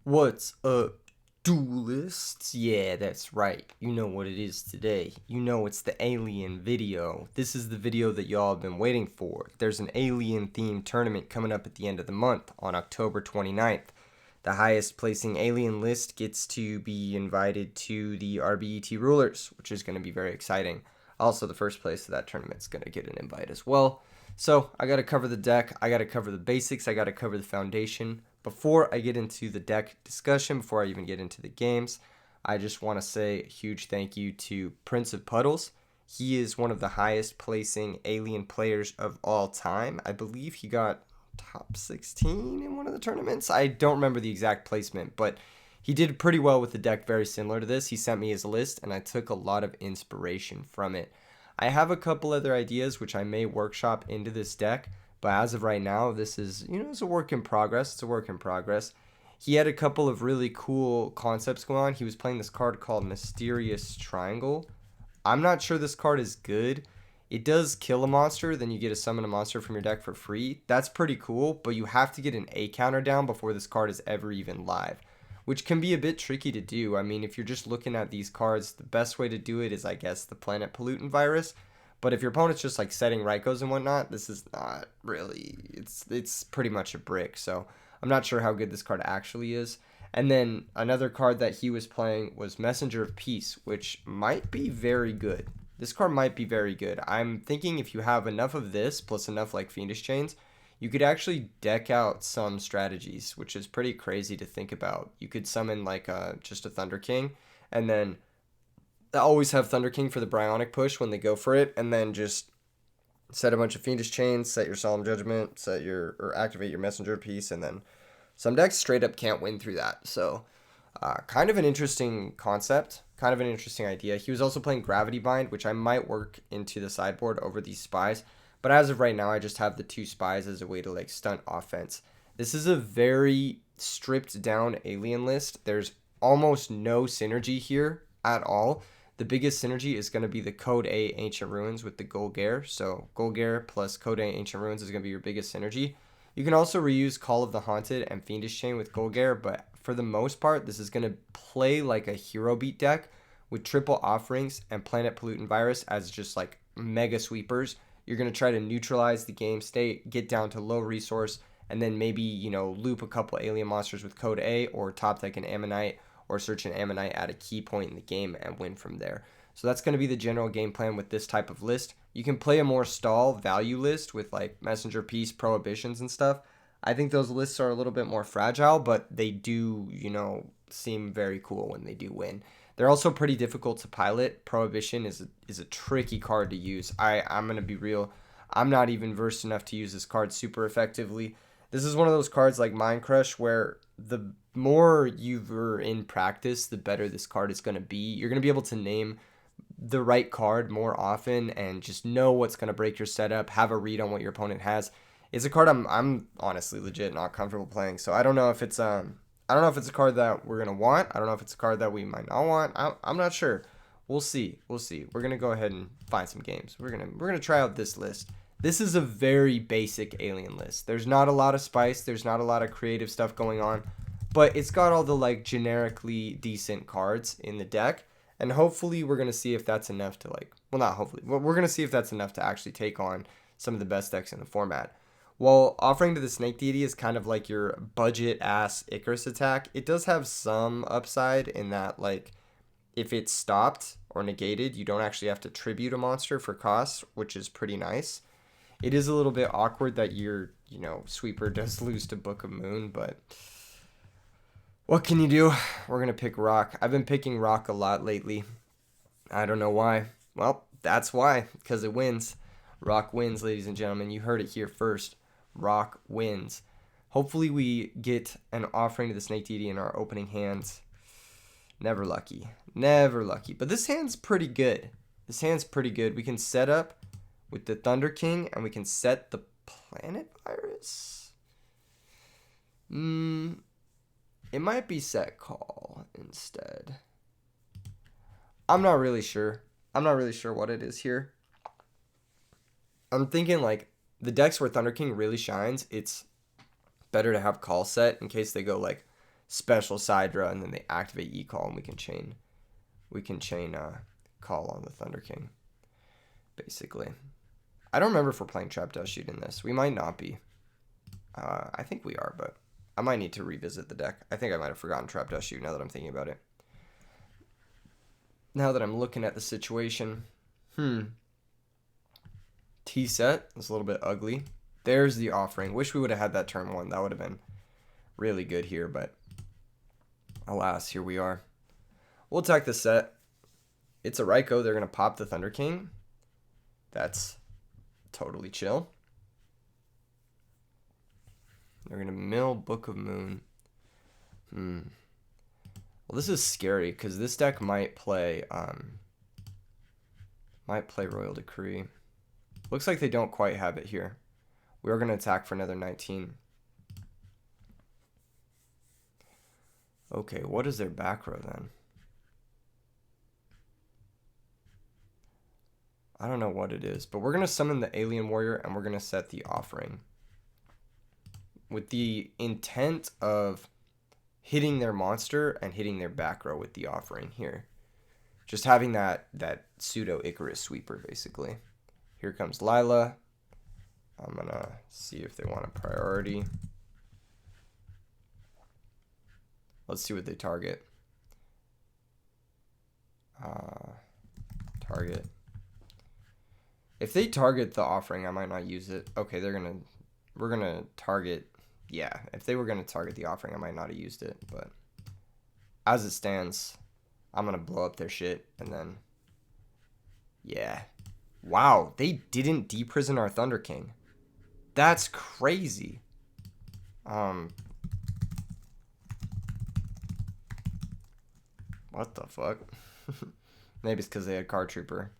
What's up, duelists? Yeah, that's right. You know what it is today. You know it's the alien video. This is the video that y'all have been waiting for. There's an alien themed tournament coming up at the end of the month on October 29th. The highest placing alien list gets to be invited to the RBET Rulers, which is going to be very exciting. Also, the first place of that tournament's going to get an invite as well. So, I got to cover the deck, I got to cover the basics, I got to cover the foundation. Before I get into the deck discussion, before I even get into the games, I just want to say a huge thank you to Prince of Puddles. He is one of the highest placing alien players of all time. I believe he got top 16 in one of the tournaments. I don't remember the exact placement, but he did pretty well with the deck very similar to this. He sent me his list, and I took a lot of inspiration from it. I have a couple other ideas which I may workshop into this deck, but as of right now, this is, it's a work in progress. It's a work in progress. He had a couple of really cool concepts going on. He was playing this card called Mysterious Triangle. I'm not sure this card is good. It does kill a monster, then you get to summon a monster from your deck for free. That's pretty cool, but you have to get an A counter down before this card is ever even live, which can be a bit tricky to do. I mean, if you're just looking at these cards, the best way to do it is, I guess, the Planet Pollutant Virus. But if your opponent's just like setting Raikos and whatnot, this is not really. It's pretty much a brick. So I'm not sure how good this card actually is. And then another card that he was playing was Messenger of Peace, which might be very good. This card might be very good. I'm thinking if you have enough of this plus enough like Fiendish Chains, you could actually deck out some strategies, which is pretty crazy to think about. You could summon like just a Thunder King, and then always have Thunder King for the Bryonic push when they go for it, and then just set a bunch of Fiendish Chains, set your Solemn Judgment, or activate your Messenger piece, and then some decks straight up can't win through that. So, kind of an interesting concept, kind of an interesting idea. He was also playing Gravity Bind, which I might work into the sideboard over these spies. But as of right now, I just have the two spies as a way to like stunt offense. This is a very stripped down alien list. There's almost no synergy here at all. The biggest synergy is going to be the Code A Ancient Ruins with the Gol'Gar. So Gol'Gar plus Code A Ancient Ruins is going to be your biggest synergy. You can also reuse Call of the Haunted and Fiendish Chain with Gol'Gar, but for the most part, this is going to play like a hero beat deck with triple offerings and Planet Pollutant Virus as just like mega sweepers. You're going to try to neutralize the game state, get down to low resource, and then maybe, loop a couple alien monsters with Code A or top deck an Ammonite or search an Ammonite at a key point in the game and win from there. So that's going to be the general game plan with this type of list. You can play a more stall value list with like Messenger Piece, Prohibitions, and stuff. I think those lists are a little bit more fragile, but they do, seem very cool when they do win. They're also pretty difficult to pilot. Prohibition is a tricky card to use. I'm going to be real. I'm not even versed enough to use this card super effectively. This is one of those cards like Mind Crush where the more you're in practice, the better this card is going to be. You're going to be able to name the right card more often and just know what's going to break your setup, have a read on what your opponent has. It's a card I'm honestly legit not comfortable playing. So I don't know if it's a card that we're gonna want. I don't know if it's a card that we might not want. I'm not sure. We'll see. We'll see. We're gonna go ahead and find some games. We're gonna try out this list. This is a very basic alien list. There's not a lot of spice. There's not a lot of creative stuff going on, but it's got all the like generically decent cards in the deck. And hopefully we're gonna see if that's enough to like. Well, not hopefully. We're gonna see if that's enough to actually take on some of the best decks in the format. While offering to the Snake Deity is kind of like your budget ass Icarus attack, it does have some upside in that, like, if it's stopped or negated, you don't actually have to tribute a monster for costs, which is pretty nice. It is a little bit awkward that your, sweeper does lose to Book of Moon, but what can you do? We're going to pick Rock. I've been picking Rock a lot lately. I don't know why. Well, that's why, because it wins. Rock wins, ladies and gentlemen. You heard it here first. Rock wins. Hopefully we get an offering to the Snake Deity in our opening hands. Never lucky. Never lucky. But this hand's pretty good. This hand's pretty good. We can set up with the Thunder King and we can set the Planet Virus. It might be set call instead. I'm not really sure. I'm not really sure what it is here. I'm thinking like the decks where Thunder King really shines, it's better to have call set in case they go like special side draw, and then they activate E-Call, and we can chain call on the Thunder King, basically. I don't remember if we're playing Trap Dust Shoot in this. We might not be. I think we are, but I might need to revisit the deck. I think I might have forgotten Trap Dust Shoot now that I'm thinking about it. Now that I'm looking at the situation. T-set is a little bit ugly. There's the offering. Wish we would have had that turn 1. That would have been really good here, but alas, here we are. We'll attack the set. It's a Raikou. They're going to pop the Thunder King. That's totally chill. They're going to mill Book of Moon. Well, this is scary because this deck might play Royal Decree. Looks like they don't quite have it here. We are going to attack for another 19. Okay, what is their back row then? I don't know what it is, but we're going to summon the Alien Warrior and we're going to set the offering with the intent of hitting their monster and hitting their back row with the offering here. Just having that pseudo Icarus sweeper, basically. Here comes Lila. I'm going to see if they want a priority. Let's see what they target. Target. If they target the offering, I might not use it. Okay, we're gonna target. Yeah, if they were gonna target the offering, I might not have used it. But as it stands, I'm gonna blow up their shit and then. Yeah. Wow, they didn't deprison our Thunder King. That's crazy. What the fuck? Maybe it's because they had Card Trooper.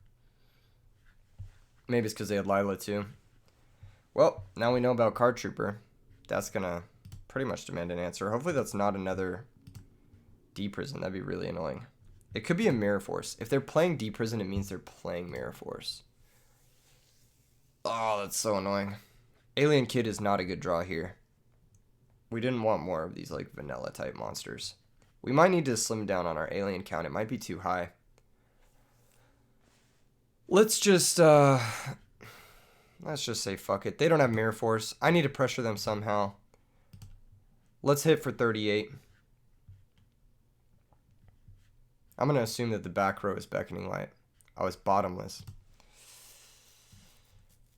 Maybe it's because they had Lila too. Well, now we know about Card Trooper. That's gonna pretty much demand an answer. Hopefully that's not another deprison. That'd be really annoying. It could be a Mirror Force. If they're playing deprison, it means they're playing Mirror Force. Oh, that's so annoying. Alien Kid is not a good draw here. We didn't want more of these like vanilla type monsters. We might need to slim down on our alien count. It might be too high. Let's just say fuck it. They don't have Mirror Force. I need to pressure them somehow. Let's hit for 38. I'm going to assume that the back row is Beckoning Light. Oh, it's Bottomless.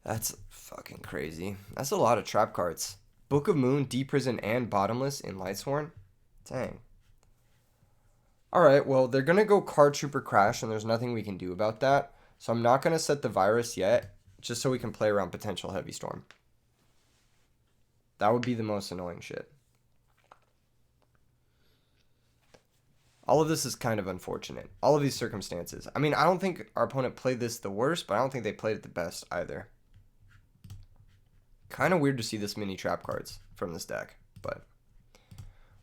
That's fucking crazy. That's a lot of trap cards. Book of Moon, Deprison, and Bottomless in Lightsworn? Dang. Alright, well, they're going to go Card Trooper Crash, and there's nothing we can do about that. So I'm not going to set the Virus yet, just so we can play around potential Heavy Storm. That would be the most annoying shit. All of this is kind of unfortunate. All of these circumstances. I mean, I don't think our opponent played this the worst, but I don't think they played it the best either. Kind of weird to see this many trap cards from this deck, but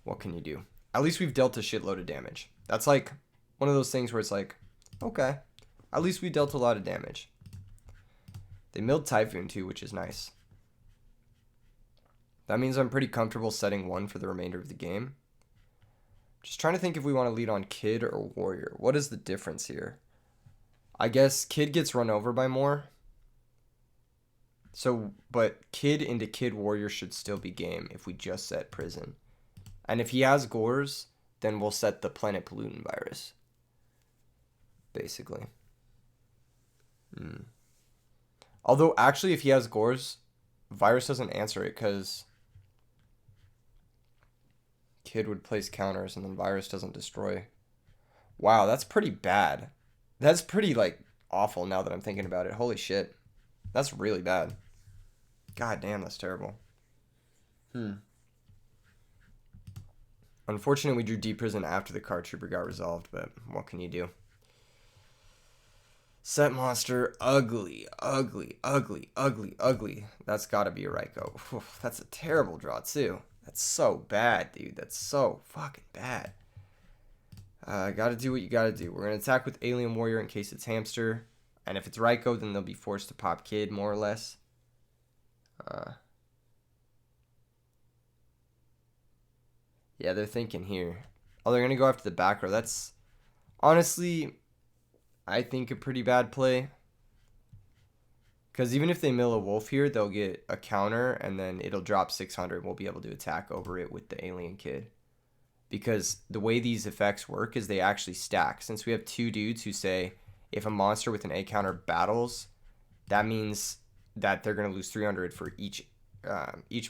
what can you do? At least we've dealt a shitload of damage. That's like one of those things where it's like, okay, at least we dealt a lot of damage. They milled Typhoon too, which is nice. That means I'm pretty comfortable setting 1 for the remainder of the game. Just trying to think if we want to lead on Kid or Warrior. What is the difference here? I guess Kid gets run over by more. So, but Kid into Kid Warrior should still be game if we just set Prison. And if he has Gores, then we'll set the Planet Pollutant Virus. Basically. Although, actually, if he has Gores, Virus doesn't answer it because Kid would place counters and then Virus doesn't destroy. Wow, that's pretty bad. That's pretty, like, awful now that I'm thinking about it. Holy shit. That's really bad. God damn, that's terrible. Unfortunately, we drew Deprison after the Card Trooper got resolved, but what can you do? Set monster, ugly, ugly, ugly, ugly, ugly. That's got to be a Raikou. Oof, that's a terrible draw, too. That's so bad, dude. That's so fucking bad. Gotta do what you gotta do. We're going to attack with Alien Warrior in case it's Hamster. And if it's Raikou, then they'll be forced to pop Kid, more or less. Yeah, they're thinking here. Oh, they're going to go after the back row. That's honestly, I think, a pretty bad play. Because even if they mill a wolf here, they'll get a counter, and then it'll drop 600, and we'll be able to attack over it with the alien kid. Because the way these effects work is they actually stack. Since we have two dudes who say, if a monster with an A counter battles, that means that they're going to lose 300 for each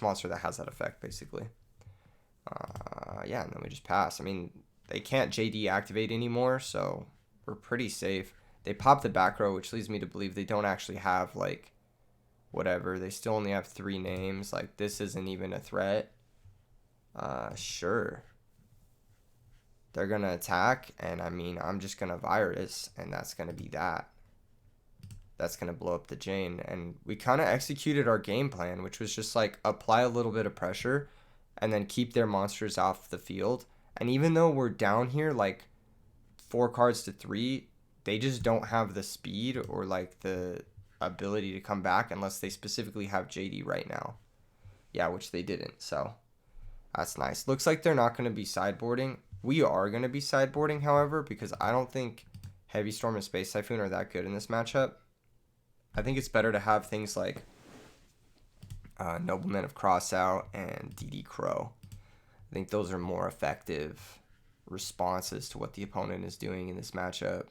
monster that has that effect, basically. Yeah, and then we just pass. I mean, they can't JD activate anymore, so we're pretty safe. They pop the back row, which leads me to believe they don't actually have, like, whatever. They still only have 3 names. Like, this isn't even a threat. Sure. They're going to attack, and, I mean, I'm just going to virus, and that's going to be that. That's going to blow up the Jane. And we kind of executed our game plan, which was just, like, apply a little bit of pressure and then keep their monsters off the field. And even though we're down here, like, 4 cards to 3, they just don't have the speed or, like, the ability to come back unless they specifically have JD right now. Yeah, which they didn't, so that's nice. Looks like they're not going to be sideboarding. We are going to be sideboarding, however, because I don't think Heavy Storm and Space Typhoon are that good in this matchup. I think it's better to have things like Nobleman of Crossout and DD Crow. I think those are more effective responses to what the opponent is doing in this matchup.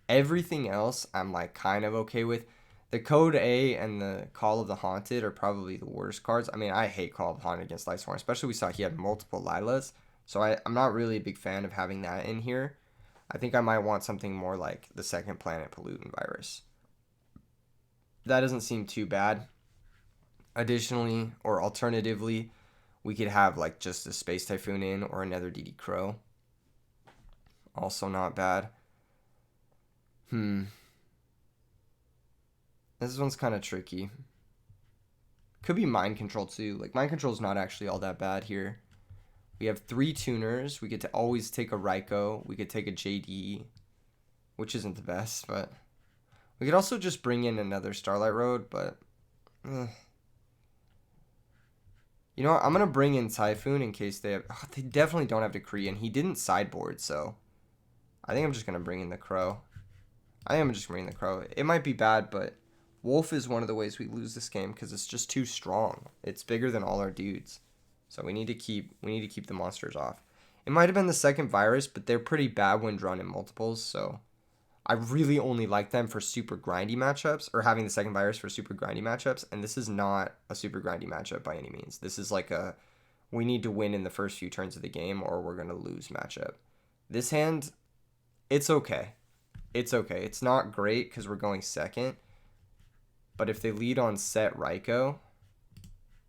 Everything else I'm like kind of okay with. The Code A and the Call of the Haunted are probably the worst cards. I mean, I hate Call of the Haunted against Lightsworn, especially we saw he had multiple Lilas. So I'm not really a big fan of having that in here. I think I might want something more like the Second Planet Pollutant Virus. That doesn't seem too bad. Additionally, or alternatively, we could have like just a Space Typhoon in or another DD Crow. Also not bad. This one's kind of tricky. Could be Mind Control too. Like, Mind Control is not actually all that bad here. We have 3 tuners. We get to always take a Raikou. We could take a JD, which isn't the best, but we could also just bring in another Starlight Road, but you know what? I'm going to bring in Typhoon in case they have... Oh, they definitely don't have Decree, and he didn't sideboard, so I think I'm just going to bring in the Crow. It might be bad, but Wolf is one of the ways we lose this game because it's just too strong. It's bigger than all our dudes. So we need to keep the monsters off. It might have been the second virus, but they're pretty bad when drawn in multiples, so I really only like them for super grindy matchups, or having the second virus for super grindy matchups, and this is not a super grindy matchup by any means. This is like a we need to win in the first few turns of the game or we're going to lose matchup. This hand, it's okay. It's okay. It's not great because we're going second, but if they lead on set Raikou,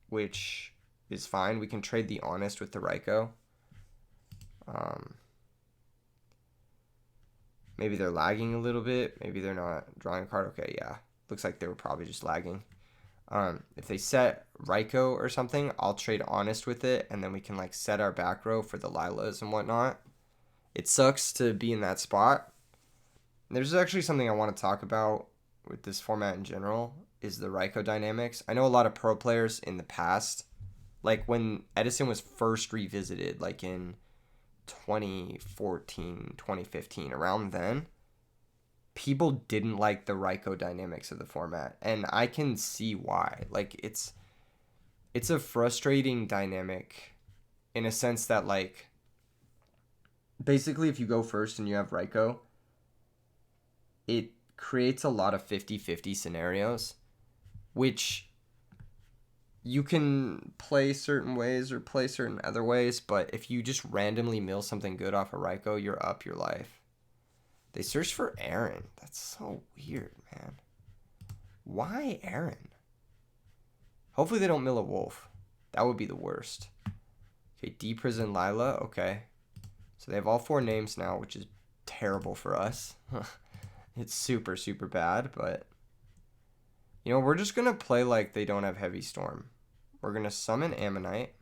which is fine, we can trade the Honest with the Raikou. Maybe they're lagging a little bit. Maybe they're not drawing a card. Okay, yeah. Looks like they were probably just lagging. If they set Raikou or something, I'll trade Honest with it, and then we can like set our back row for the Lilas and whatnot. It sucks to be in that spot. There's actually something I want to talk about with this format in general, is the Raikou dynamics. I know a lot of pro players in the past, like when Edison was first revisited, like in 2014, 2015, around then, people didn't like the Raikou dynamics of the format, and I can see why. Like, it's a frustrating dynamic in a sense that, like, basically if you go first and you have Raikou, it creates a lot of 50-50 scenarios, which you can play certain ways or play certain other ways, but if you just randomly mill something good off a Raikou, you're up your life. They searched for Aaron. That's so weird, man. Why Aaron? Hopefully they don't mill a wolf. That would be the worst. Okay, D-Prison Lila. Okay. So they have all 4 names now, which is terrible for us. It's super, super bad, but you know, we're just going to play like they don't have Heavy Storm. We're going to summon Ammonite.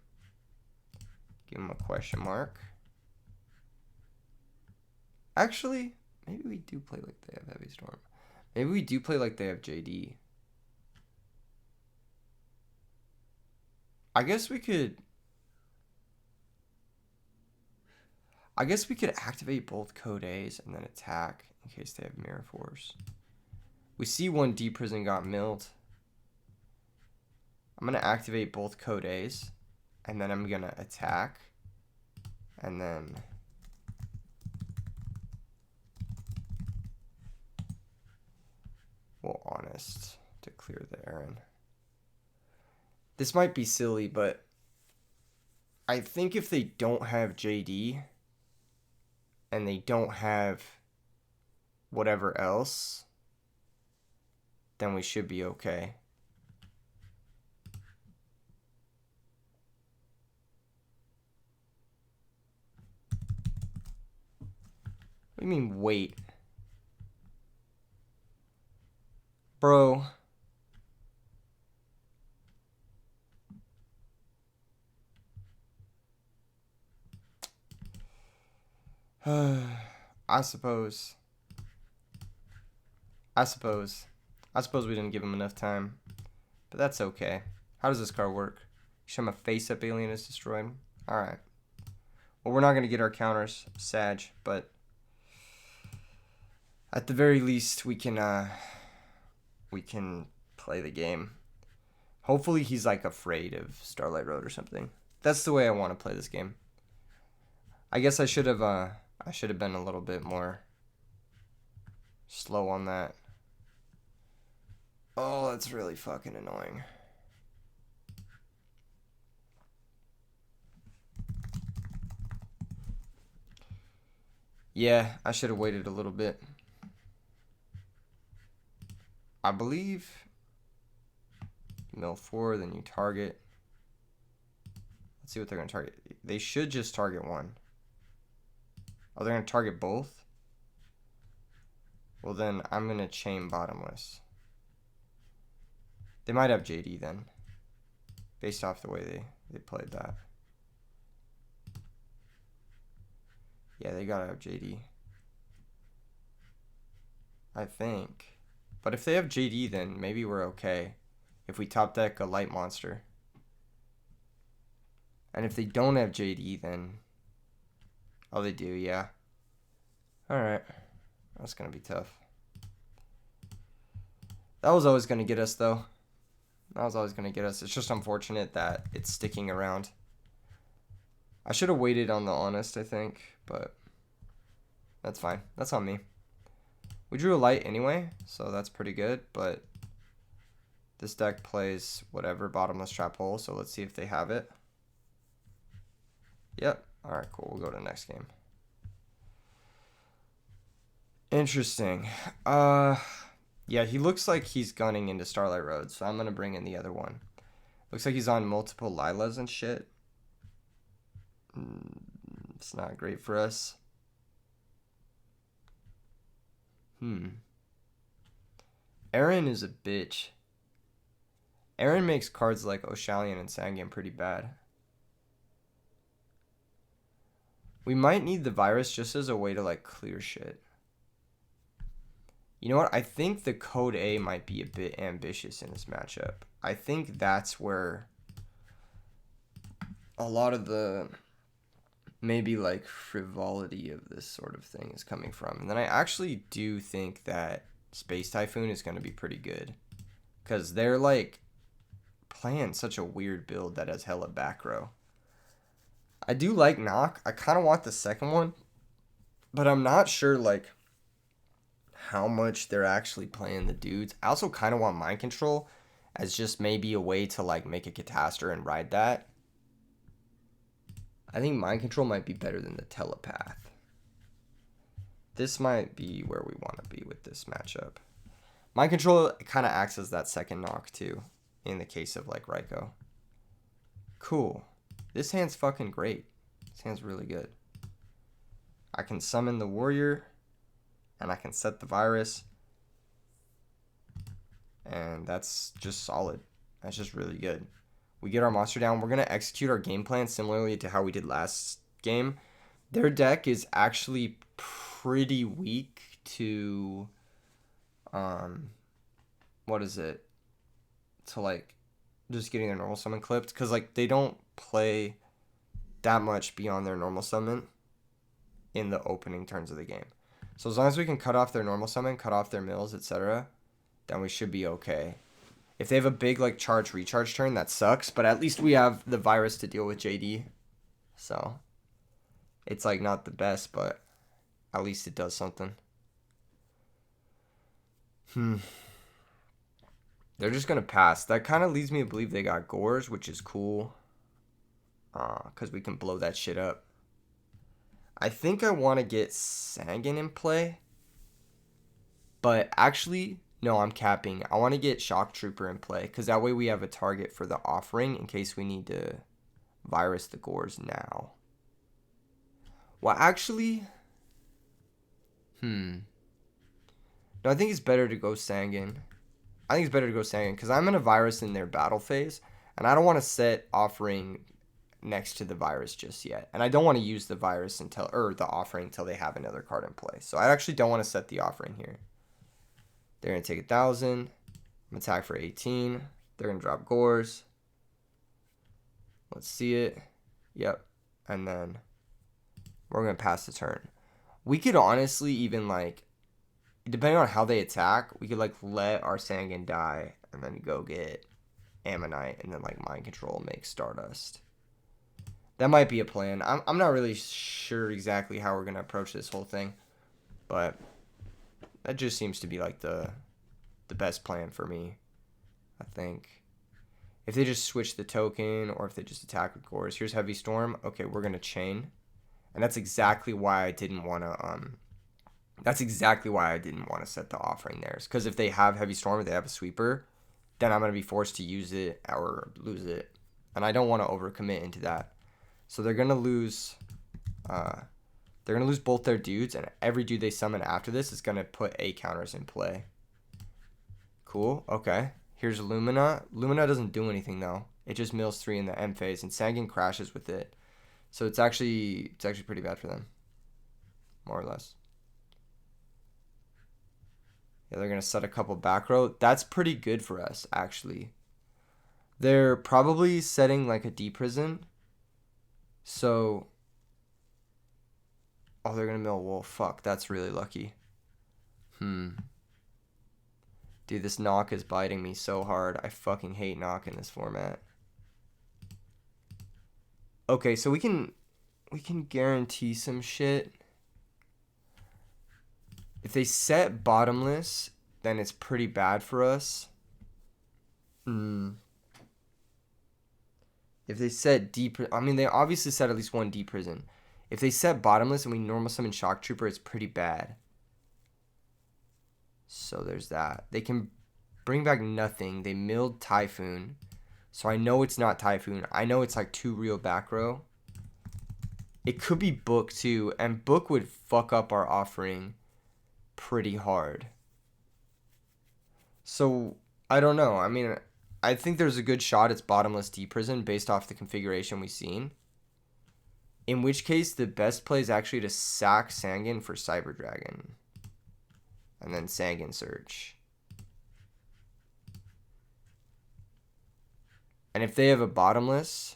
Give him a question mark. Actually, maybe we do play like they have Heavy Storm. Maybe we do play like they have JD. I guess we could... I guess we could activate both code A's and then attack in case they have mirror force. We see one D prison got milled. I'm going to activate both code A's and then I'm going to attack and then we'll honest to clear the errand. This might be silly, but I think if they don't have JD and they don't have whatever else, then we should be okay. What do you mean, wait? Bro. I suppose we didn't give him enough time. But that's okay. How does this card work? Show him a face-up alien is destroyed. Alright. Well, we're not going to get our counters, Sag, but at the very least, we can play the game. Hopefully he's like afraid of Starlight Road or something. That's the way I want to play this game. I guess I should have been a little bit more slow on that. Oh, that's really fucking annoying. Yeah, I should have waited a little bit. I believe mill 4, then you target. Let's see what they're going to target. They should just target one. Oh, they're going to target both? Well, then I'm going to chain bottomless. They might have JD then, based off the way they played that. Yeah, they gotta have JD. I think. But if they have JD, then maybe we're okay. If we top deck a light monster. And if they don't have JD, then... Oh, they do, yeah. Alright. That's gonna be tough. That was always gonna get us, though. That was always gonna get us. It's just unfortunate that it's sticking around. I should have waited on the honest, I think, but that's fine. That's on me. We drew a light anyway, so that's pretty good, but this deck plays whatever bottomless trap hole, so let's see if they have it. Yep. Alright, cool. We'll go to the next game. Interesting. Yeah, he looks like he's gunning into Starlight Road, so I'm going to bring in the other one. Looks like he's on multiple Lilas and shit. It's not great for us. Aaron is a bitch. Aaron makes cards like Oshalion and Sangam pretty bad. We might need the virus just as a way to like clear shit. You know what? I think the code A might be a bit ambitious in this matchup. I think that's where a lot of the maybe like frivolity of this sort of thing is coming from. And then I actually do think that Space Typhoon is going to be pretty good. Because they're like playing such a weird build that has hella back row. I do like Knock. I kind of want the second one. But I'm not sure like how much they're actually playing the dudes. I also kind of want Mind Control as just maybe a way to like make a Catastor and ride that. I think Mind Control might be better than the Telepath. This might be where we want to be with this matchup. Mind Control kind of acts as that second knock too, in the case of like Raikou. Cool. This hand's fucking great. This hand's really good. I can summon the Warrior, and I can set the virus, and that's just solid. That's just really good. We get our monster down. We're going to execute our game plan similarly to how we did last game. Their deck is actually pretty weak to, what is it? To, like, just getting their normal summon clipped. Because, like, they don't play that much beyond their normal summon. in the opening turns of the game. So as long as we can cut off their normal summon, cut off their mills, etc., then we should be okay. If they have a big like charge recharge turn, that sucks, but at least we have the virus to deal with JD. So it's like not the best, but at least it does something. They're just gonna pass. That kind of leads me to believe they got Gores, which is cool. Because we can blow that shit up. I think I want to get Sangan in play. But actually, no, I'm capping. I want to get Shock Trooper in play. Because that way we have a target for the offering in case we need to virus the Gores now. Well, actually... No, I think it's better to go Sangan. Because I'm going to virus in their battle phase. And I don't want to set offering next to the virus just yet. And I don't want to use the virus or the offering until they have another card in play. So I actually don't want to set the offering here. They're going to take 1,000. I'm going to attack for 18. They're going to drop Gores. Let's see it. Yep. And then we're going to pass the turn. We could honestly even like, depending on how they attack, we could like let our Sangan die and then go get Ammonite and then like Mind Control make Stardust. That might be a plan. I'm not really sure exactly how we're going to approach this whole thing. But that just seems to be like the best plan for me, I think. If they just switch the token or if they just attack with Gores. Here's Heavy Storm. Okay, we're going to chain. And that's exactly why I didn't want to set the offering there. Because if they have Heavy Storm or they have a sweeper, then I'm going to be forced to use it or lose it. And I don't want to overcommit into that. So they're going to lose both their dudes, and every dude they summon after this is going to put A counters in play. Cool. Okay. Here's Lumina. Lumina doesn't do anything though. It just mills 3 in the M phase, and Sangan crashes with it. So it's actually pretty bad for them. More or less. Yeah, they're going to set a couple back row. That's pretty good for us, actually. They're probably setting like a D-Prison. So, oh, they're going to mill Wolf. Fuck, that's really lucky. Dude, this knock is biting me so hard. I fucking hate knock in this format. Okay, so we can guarantee some shit. If they set bottomless, then it's pretty bad for us. If they set they obviously set at least one D-Prison. If they set bottomless and we normal summon Shock Trooper, it's pretty bad. So there's that. They can bring back nothing. They milled Typhoon. So I know it's not Typhoon. I know it's like 2 real back row. It could be Book too. And Book would fuck up our offering pretty hard. So I don't know. I mean, I think there's a good shot it's bottomless D-Prison based off the configuration we've seen. In which case, the best play is actually to sack Sangan for Cyber Dragon. And then Sangan Search. And if they have a bottomless,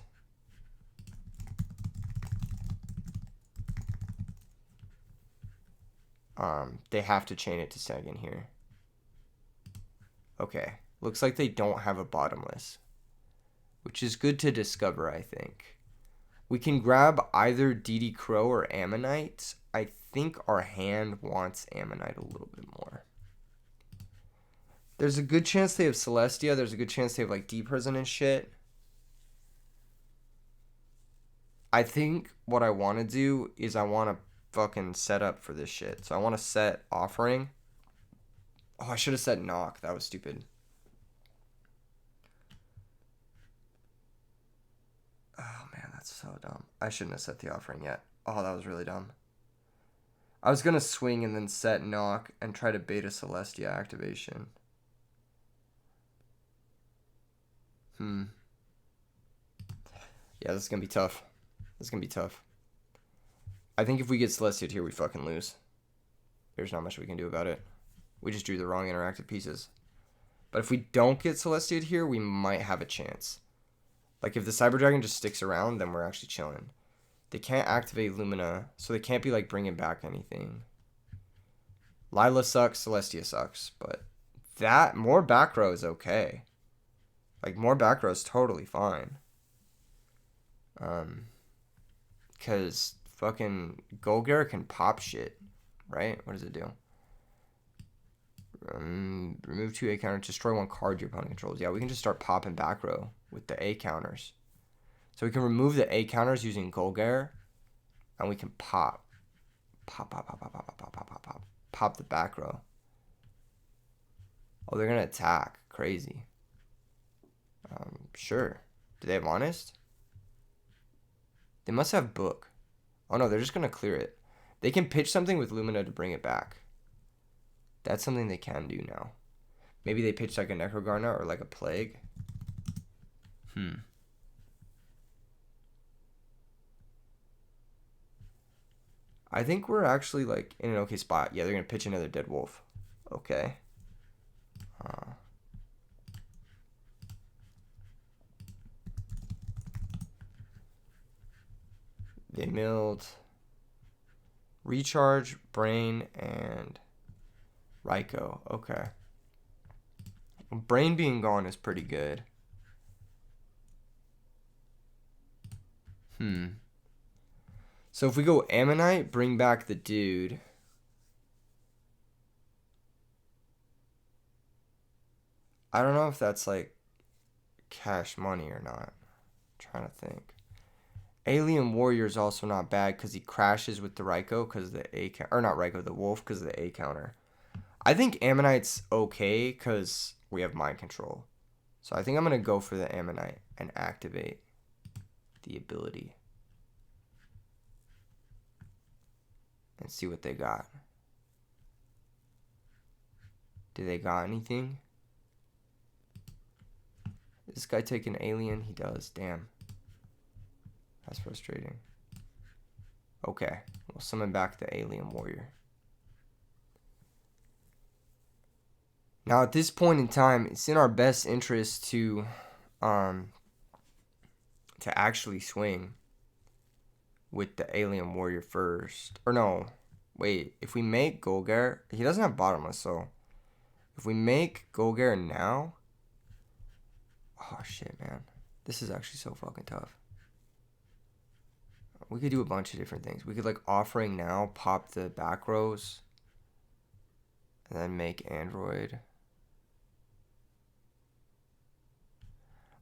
they have to chain it to Sangan here. Okay. Looks like they don't have a bottomless, which is good to discover, I think. We can grab either DD Crow or Ammonite. I think our hand wants Ammonite a little bit more. There's a good chance they have Celestia. There's a good chance they have like D-Prison and shit. I think what I want to do is I want to fucking set up for this shit. So I want to set offering. Oh, I should have set knock. That was stupid. Oh man, that's so dumb. I shouldn't have set the offering yet. Oh, that was really dumb. I was going to swing and then set knock and try to bait a Celestia activation. Yeah, this is going to be tough. I think if we get Celestia here, we fucking lose. There's not much we can do about it. We just drew the wrong interactive pieces. But if we don't get Celestia here, we might have a chance. Like, if the Cyber Dragon just sticks around, then we're actually chilling. They can't activate Lumina, so they can't be like bringing back anything. Lila sucks, Celestia sucks, but that more back row is okay. Like more back row is totally fine. Because fucking Gol'Gar can pop shit, right? What does it do? Remove 2 A counters, destroy 1 card your opponent controls. Yeah, we can just start popping back row with the A counters. So we can remove the A counters using Gol'Gar, and we can pop the back row. Oh, they're gonna attack. Crazy. Sure. Do they have Honest? They must have Book. Oh no, they're just gonna clear it. They can pitch something with Lumina to bring it back. That's something they can do now. Maybe they pitch like a Necrogarna or like a Plague. I think we're actually like in an okay spot. Yeah, they're gonna pitch another Dead Wolf. Okay. They milled Recharge, Brain, and Raikou. Okay. Brain being gone is pretty good. So if we go Ammonite, bring back the dude. I don't know if that's like cash money or not. I'm trying to think. Alien Warrior is also not bad because he crashes with the Raikou because of the A counter. Or not Raikou, the Wolf because of the A counter. I think Ammonite's okay because we have Mind Control. So I think I'm going to go for the Ammonite and activate the ability. And see what they got. Do they got anything? Does this guy take an alien? He does. Damn. That's frustrating. Okay. We'll summon back the Alien Warrior. Now at this point in time, it's in our best interest to actually swing with the Alien Warrior first. Or no, wait. If we make Gol'Gar, he doesn't have Bottomless, so if we make Gol'Gar now, oh shit, man, this is actually so fucking tough. We could do a bunch of different things. We could like Offering now, pop the back rows, and then make Android.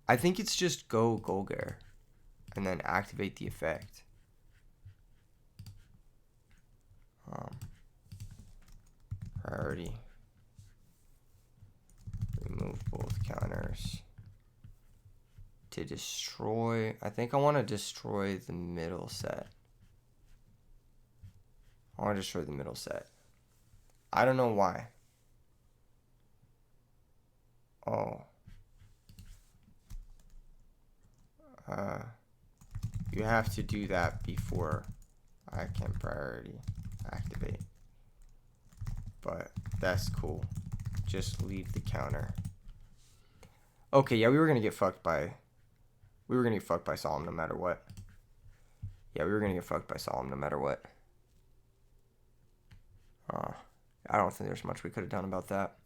I think it's just go Gol'Gar and then activate the effect. Priority. Remove both counters. To destroy, I think I want to destroy the middle set. I want to destroy the middle set. I don't know why. Oh. You have to do that before I can priority activate. But that's cool. Just leave the counter. Okay, yeah, we were gonna get fucked by Solemn no matter what. Yeah, we were gonna get fucked by Solemn no matter what. I don't think there's much we could have done about that.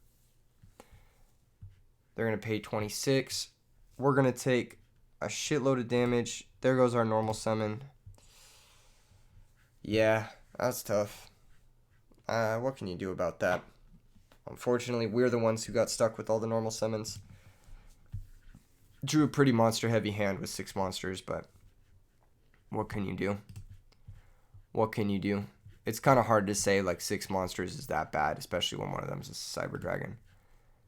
They're gonna pay 26. We're gonna take a shitload of damage. There goes our normal summon. Yeah, that's tough. What can you do about that? Unfortunately, we're the ones who got stuck with all the normal summons. Drew a pretty monster heavy hand with 6 monsters, but what can you do? What can you do? It's kind of hard to say like 6 monsters is that bad, especially when one of them is a Cyber Dragon.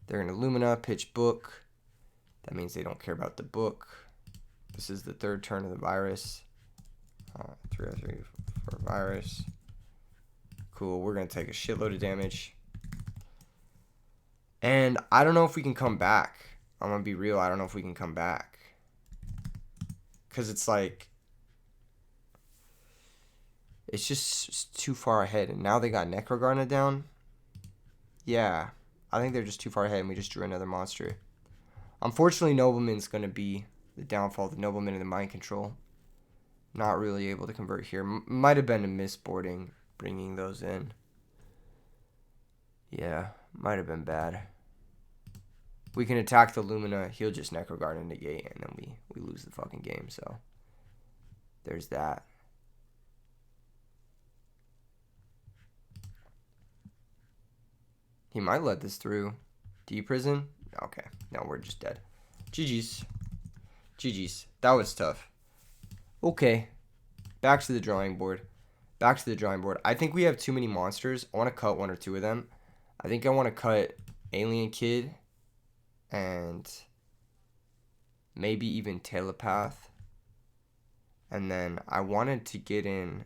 They're going to Lumina, pitch Book. That means they don't care about the Book. This is the 3rd turn of the Virus. 3/3 for Virus. Cool, we're going to take a shitload of damage. And I don't know if we can come back. I'm going to be real, I don't know if we can come back. Because it's like, it's just too far ahead. And now they got Necrogarna down. Yeah, I think they're just too far ahead and we just drew another monster. Unfortunately, Nobleman's going to be the downfall of the Nobleman and the Mind Control. Not really able to convert here. Might have been a misboarding bringing those in. Yeah, might have been bad. We can attack the Lumina. He'll just Necroguard and negate, and then we lose the fucking game. So there's that. He might let this through. D-Prison? Okay. No, we're just dead. GG's. GG's. That was tough. Okay. Back to the drawing board. Back to the drawing board. I think we have too many monsters. I want to cut one or two of them. I think I want to cut Alien Kid and maybe even Telepath. And then I wanted to get in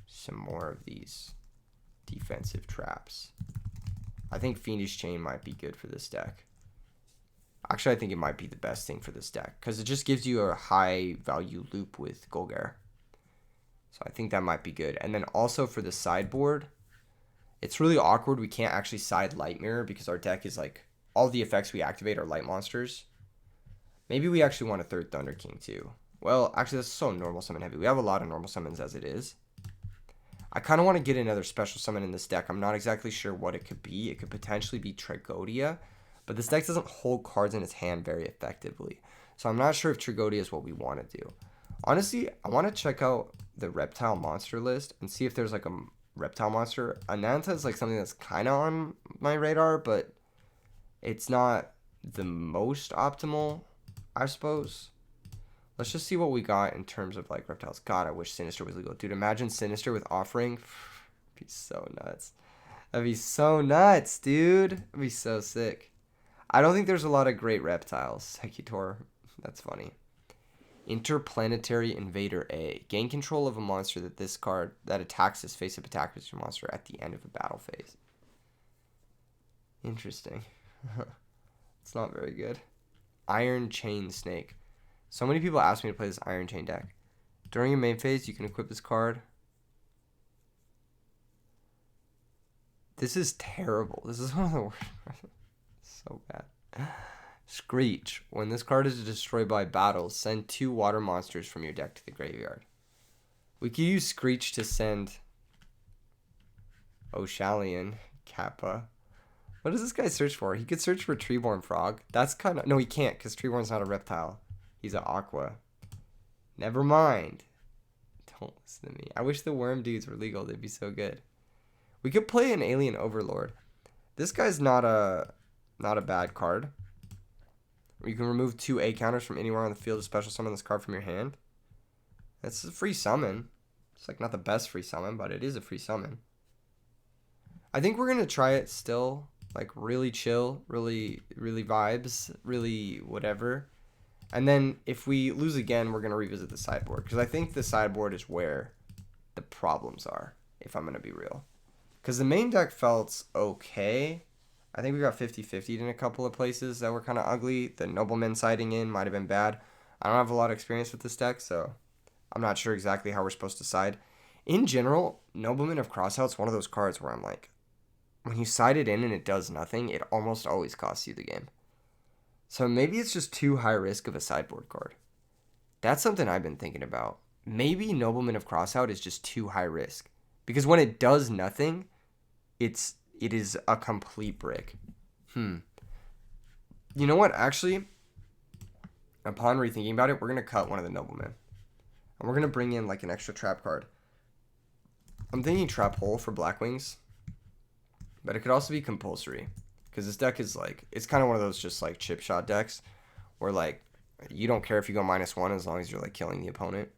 some more of these defensive traps. I think Fiendish Chain might be good for this deck. Actually, I think it might be the best thing for this deck because it just gives you a high value loop with Gol'Gar. So I think that might be good. And then also for the sideboard, it's really awkward. We can't actually side Light Mirror because our deck is like, all the effects we activate are light monsters. Maybe we actually want a third Thunder King too. Well, actually that's so normal summon heavy. We have a lot of normal summons as it is. I kind of want to get another special summon in this deck. I'm not exactly sure what it could be. It could potentially be Tragodia, but this deck doesn't hold cards in its hand very effectively. So I'm not sure if Tragodia is what we want to do. Honestly, I want to check out the reptile monster list and see if there's like a reptile monster. Ananta is like something that's kind of on my radar, but it's not the most optimal, I suppose. Let's just see what we got in terms of like reptiles. God, I wish Sinister was legal. Dude, imagine Sinister with Offering. That'd be so nuts. That'd be so nuts, dude. That'd be so sick. I don't think there's a lot of great reptiles. Secutor. That's funny. Interplanetary Invader A. Gain control of a monster that attacks this face-up attack with your monster at the end of a battle phase. Interesting. It's not very good. Iron Chain Snake. So many people ask me to play this Iron Chain deck. During your main phase, you can equip this card. This is terrible. This is one of the worst. So bad. Screech. When this card is destroyed by battle, send 2 water monsters from your deck to the graveyard. We could use Screech to send Oshalion, Kappa. What does this guy search for? He could search for Treeborn Frog. That's kind of... No, he can't because Treeborn's not a reptile. He's an aqua. Never mind. Don't listen to me. I wish the worm dudes were legal. They'd be so good. We could play an Alien Overlord. This guy's not a bad card. You can remove 2 A counters from anywhere on the field to special summon this card from your hand. It's a free summon. It's like not the best free summon, but it is a free summon. I think we're gonna try it still. Like really chill, really vibes, really whatever. And then if we lose again, we're going to revisit the sideboard. Because I think the sideboard is where the problems are, if I'm going to be real. Because the main deck felt okay. I think we got 50-50 in a couple of places that were kind of ugly. The Nobleman siding in might have been bad. I don't have a lot of experience with this deck, so I'm not sure exactly how we're supposed to side. In general, Nobleman of Crossout's one of those cards where I'm like, when you side it in and it does nothing, it almost always costs you the game. So maybe it's just too high risk of a sideboard card. That's something I've been thinking about. Maybe Nobleman of Crossout is just too high risk. Because when it does nothing, it is a complete brick. You know what? Actually, upon rethinking about it, we're going to cut one of the Noblemen. And we're going to bring in like an extra trap card. I'm thinking Trap Hole for Blackwings. But it could also be compulsory. Because this deck is like, it's kind of one of those just like chip shot decks. Where like, you don't care if you go -1 as long as you're like killing the opponent.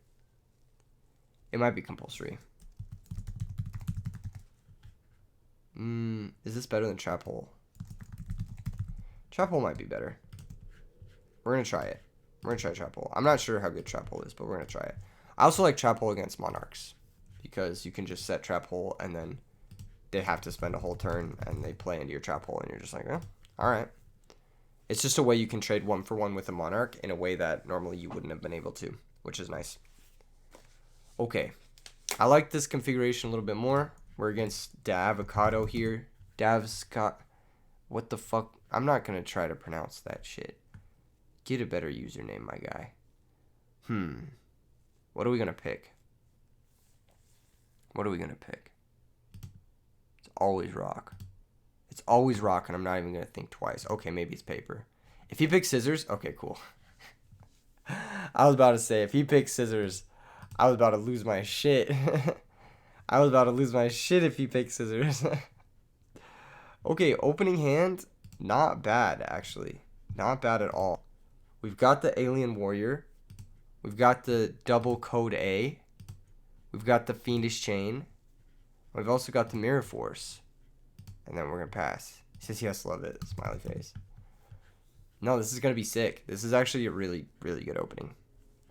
It might be compulsory. Is this better than Trap Hole? Trap Hole might be better. We're going to try it. We're going to try Trap Hole. I'm not sure how good Trap Hole is, but we're going to try it. I also like Trap Hole against Monarchs. Because you can just set Trap Hole and then they have to spend a whole turn and they play into your Trap Hole and you're just like, oh, alright. It's just a way you can trade 1-for-1 with a Monarch in a way that normally you wouldn't have been able to, which is nice. Okay. I like this configuration a little bit more. We're against Davocado here. Davscott. What the fuck? I'm not going to try to pronounce that shit. Get a better username, my guy. What are we going to pick? What are we going to pick? It's always rock. It's always rock, and I'm not even going to think twice. Okay, maybe it's paper. If he picks scissors, okay, cool. I was about to say, if he picks scissors, I was about to lose my shit. I was about to lose my shit if he picks scissors. Okay, opening hand, not bad, actually. Not bad at all. We've got the Alien Warrior. We've got the double Code A. We've got the Fiendish Chain. We've also got the Mirror Force. And then we're going to pass. He says, yes, love it. Smiley face. No, this is going to be sick. This is actually a really, really good opening.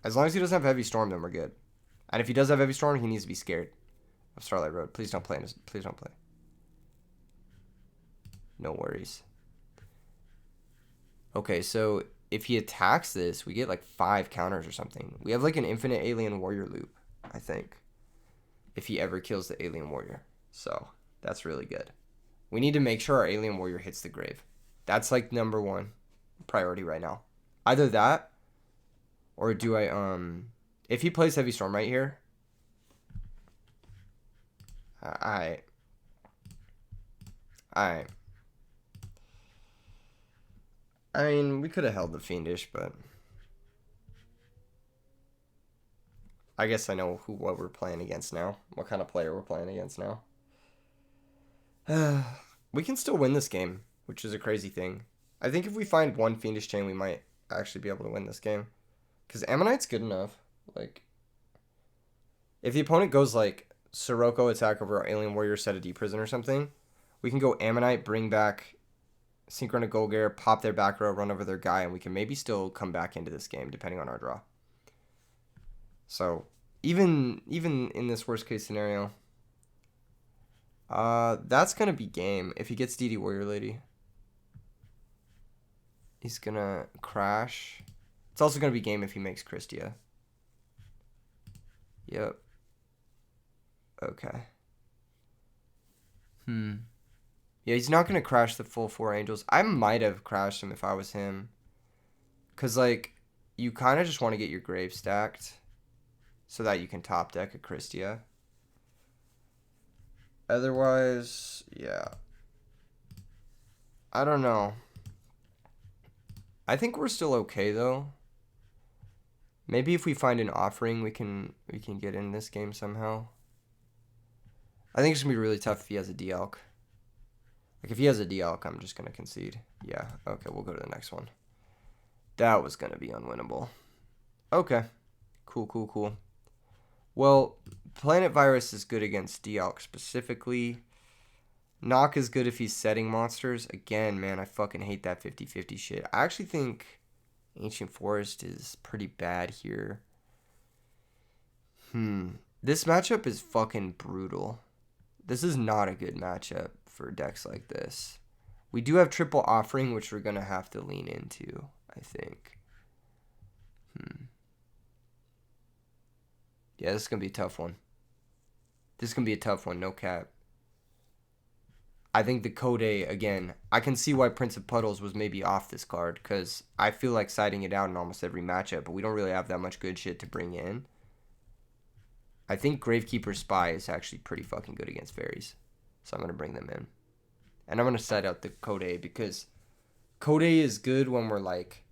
As long as he doesn't have Heavy Storm, then we're good. And if he does have Heavy Storm, he needs to be scared of Starlight Road. Please don't play. Please don't play. No worries. Okay, so if he attacks this, we get like 5 counters or something. We have like an infinite Alien Warrior loop, I think. If he ever kills the Alien Warrior. So, that's really good. We need to make sure our Alien Warrior hits the grave. That's like number 1 priority right now. Either that, or do I, if he plays Heavy Storm right here. Alright. Alright. I mean, we could have held the Fiendish, but I guess I know what we're playing against now. What kind of player we're playing against now. We can still win this game, which is a crazy thing. I think if we find one Fiendish Chain, we might actually be able to win this game. Because Ammonite's good enough. Like, if the opponent goes like Sirocco attack over our Alien Warrior, set a D prison or something, we can go Ammonite, bring back Synchron to Gol'Gar, pop their back row, run over their guy, and we can maybe still come back into this game depending on our draw. So even in this worst case scenario, that's gonna be game. If he gets DD Warrior Lady, he's gonna crash. It's also gonna be game if he makes Christia. Yep. Okay. Yeah, he's not going to crash the full 4 angels. I might have crashed him if I was him. Because, like, you kind of just want to get your grave stacked so that you can top deck a Christia. Otherwise, yeah. I don't know. I think we're still okay, though. Maybe if we find an offering, we can get in this game somehow. I think it's going to be really tough if he has a D-Alk. Like, if he has a D-Alk, I'm just going to concede. Yeah, okay, we'll go to the next one. That was going to be unwinnable. Okay. Cool. Well, Planet Virus is good against D-Alk specifically. Knock is good if he's setting monsters. Again, man, I fucking hate that 50-50 shit. I actually think Ancient Forest is pretty bad here. This matchup is fucking brutal. This is not a good matchup for decks like this. We do have triple offering, which we're going to have to lean into, I think. Yeah, this is going to be a tough one. This is going to be a tough one, no cap. I think the Code A, again, I can see why Prince of Puddles was maybe off this card, because I feel like siding it out in almost every matchup, but we don't really have that much good shit to bring in. I think Gravekeeper Spy is actually pretty fucking good against fairies. So I'm going to bring them in. And I'm going to side out the Code A because Code A is good when we're like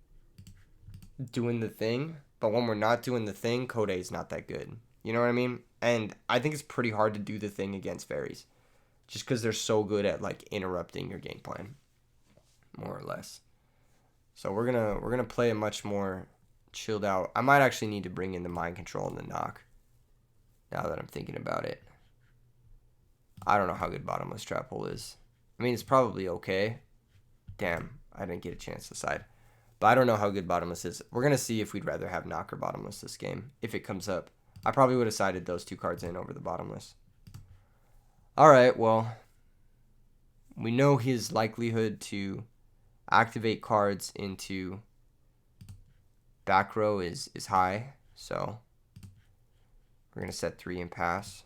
doing the thing. But when we're not doing the thing, Code A is not that good. You know what I mean? And I think it's pretty hard to do the thing against fairies. Just because they're so good at like interrupting your game plan. More or less. So we're gonna play a much more chilled out. I might actually need to bring in the mind control and the knock. Now that I'm thinking about it. I don't know how good Bottomless Trap Hole is. I mean, it's probably okay. Damn, I didn't get a chance to side. But I don't know how good Bottomless is. We're going to see if we'd rather have Knock or Bottomless this game, if it comes up. I probably would have sided those 2 cards in over the Bottomless. Alright, well, we know his likelihood to activate cards into back row is high, so we're going to set 3 and pass.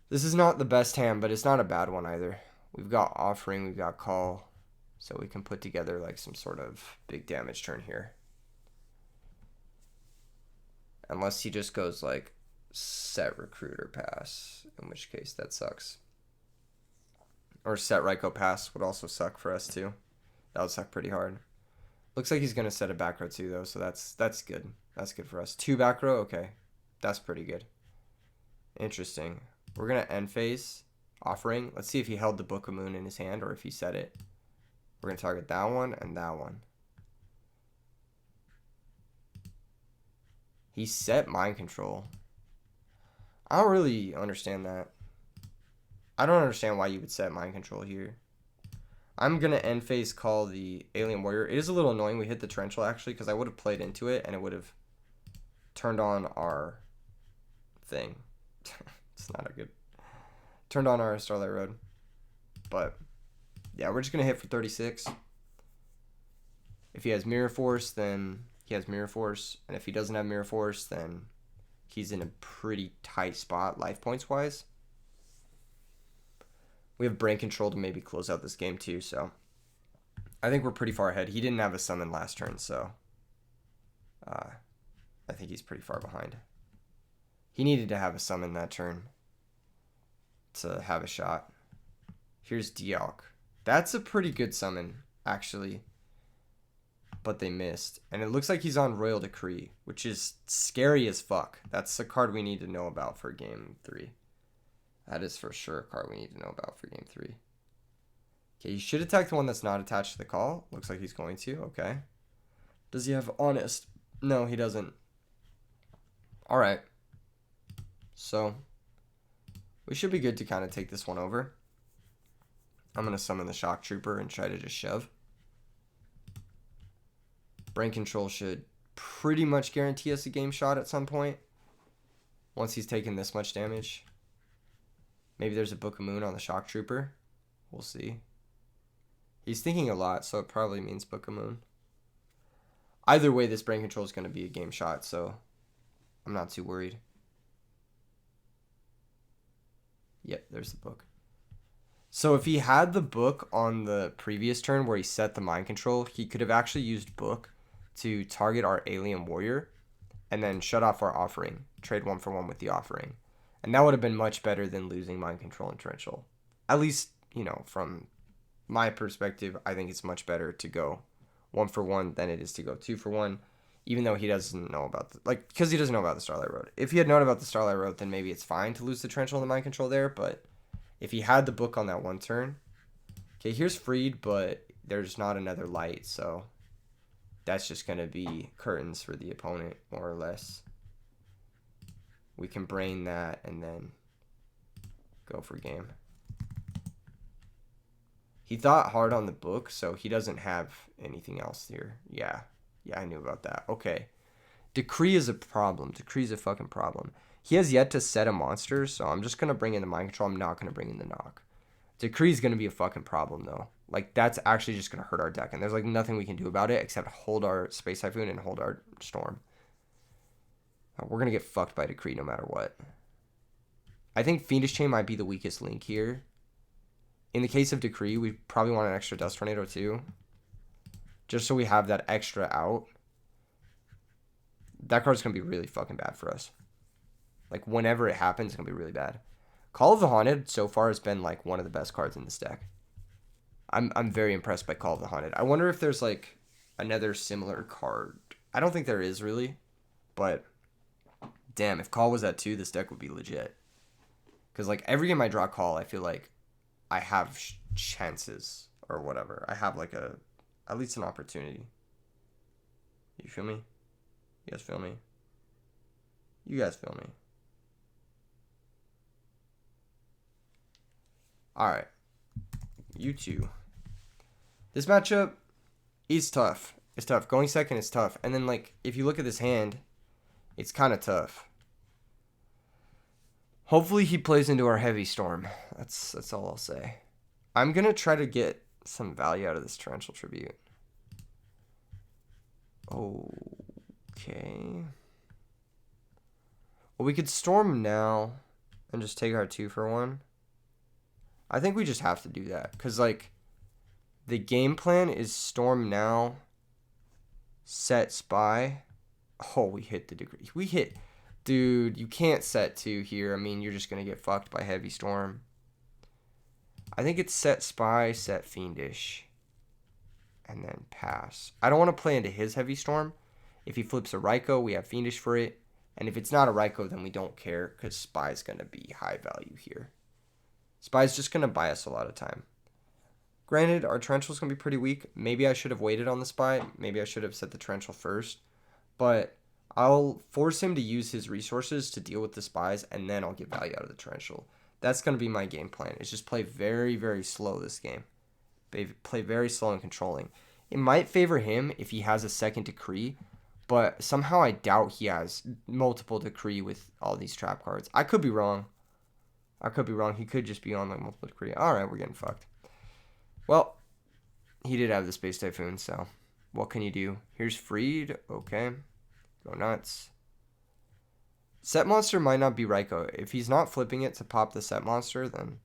This is not the best hand, but it's not a bad one either. We've got offering, we've got call, so we can put together like some sort of big damage turn here. Unless he just goes like set recruiter pass, in which case that sucks. Or set Ryko pass would also suck for us too. That would suck pretty hard. Looks like he's gonna set a back row too though, so that's good. That's good for us. 2 back row, okay. That's pretty good. Interesting. We're gonna end phase offering. Let's see if he held the Book of Moon in his hand or if he set it. We're gonna target that one and that one. He set mind control. I don't really understand that. I don't understand why you would set mind control here. I'm going to end phase call the Alien Warrior. It is a little annoying. We hit the torrential actually because I would have played into it and it would have turned on our thing. It's not a good... Turned on our Starlight Road. But yeah, we're just going to hit for 36. If he has Mirror Force, then he has Mirror Force. And if he doesn't have Mirror Force, then he's in a pretty tight spot life points wise. We have brain control to maybe close out this game too, so I think we're pretty far ahead. He didn't have a summon last turn, so I think he's pretty far behind. He needed to have a summon that turn to have a shot. Here's Dialk. That's a pretty good summon, actually, but they missed. And it looks like he's on Royal Decree, which is scary as fuck. That's a card we need to know about for game 3. That is for sure a card we need to know about for game 3. Okay, you should attack the one that's not attached to the call. Looks like he's going to. Okay. Does he have Honest? No, he doesn't. Alright. So, we should be good to kind of take this one over. I'm going to summon the Shock Trooper and try to just shove. Brain Control should pretty much guarantee us a game shot at some point. Once he's taken this much damage. Maybe there's a Book of Moon on the Shock Trooper. We'll see. He's thinking a lot, so it probably means Book of Moon. Either way, this brain control is going to be a game shot, so I'm not too worried. Yep, there's the book. So if he had the book on the previous turn where he set the mind control, he could have actually used book to target our alien warrior and then shut off our offering. Trade 1 for 1 with the offering. And that would have been much better than losing mind control and torrential. At least, you know, from my perspective, I think it's much better to go 1 for 1 than it is to go 2 for 1. Even though he doesn't know about because he doesn't know about the Starlight Road. If he had known about the Starlight Road, then maybe it's fine to lose the torrential and the mind control there. But if he had the book on that one turn, okay, here's Freed, but there's not another light, so that's just gonna be curtains for the opponent, more or less. We can brain that and then go for game. He thought hard on the book, so he doesn't have anything else here. Yeah, I knew about that. Okay. Decree is a problem. Decree is a fucking problem. He has yet to set a monster, so I'm just going to bring in the mind control. I'm not going to bring in the knock. Decree is going to be a fucking problem, though. Like, that's actually just going to hurt our deck, and there's, like, nothing we can do about it except hold our Space Typhoon and hold our Storm. We're going to get fucked by Decree no matter what. I think Fiendish Chain might be the weakest link here. In the case of Decree, we probably want an extra Dust Tornado too. Just so we have that extra out. That card's going to be really fucking bad for us. Like, whenever it happens, it's going to be really bad. Call of the Haunted so far has been, like, one of the best cards in this deck. I'm very impressed by Call of the Haunted. I wonder if there's, like, another similar card. I don't think there is, really. But, damn, if Call was at 2, this deck would be legit. Because, like, every game I draw Call, I feel like I have chances or whatever. I have, like, at least an opportunity. You feel me? You guys feel me? You guys feel me? Alright. You two. This matchup is tough. It's tough. Going second is tough. And then, like, if you look at this hand, it's kind of tough. Hopefully he plays into our Heavy Storm. That's all I'll say. I'm going to try to get some value out of this Torrential Tribute. Okay. Well, we could Storm now and just take our 2 for 1. I think we just have to do that. Because, like, the game plan is Storm now, set Spy. Oh, we hit the degree. We hit. Dude, you can't set 2 here. I mean, you're just going to get fucked by Heavy Storm. I think it's set Spy, set Fiendish, and then pass. I don't want to play into his Heavy Storm. If he flips a Raikou, we have Fiendish for it. And if it's not a Raikou, then we don't care because Spy's going to be high value here. Spy's just going to buy us a lot of time. Granted, our Torrential's going to be pretty weak. Maybe I should have waited on the Spy. Maybe I should have set the Torrential first. But I'll force him to use his resources to deal with the Spies, and then I'll get value out of the Torrential. That's going to be my game plan. Is just play very, very slow this game. Play very slow and controlling. It might favor him if he has a second Decree, but somehow I doubt he has multiple Decree with all these trap cards. I could be wrong. He could just be on like multiple Decree. Alright, we're getting fucked. Well, he did have the Space Typhoon, so what can you do? Here's Freed. Okay. Go nuts. Set Monster might not be Raikou. If he's not flipping it to pop the Set Monster, then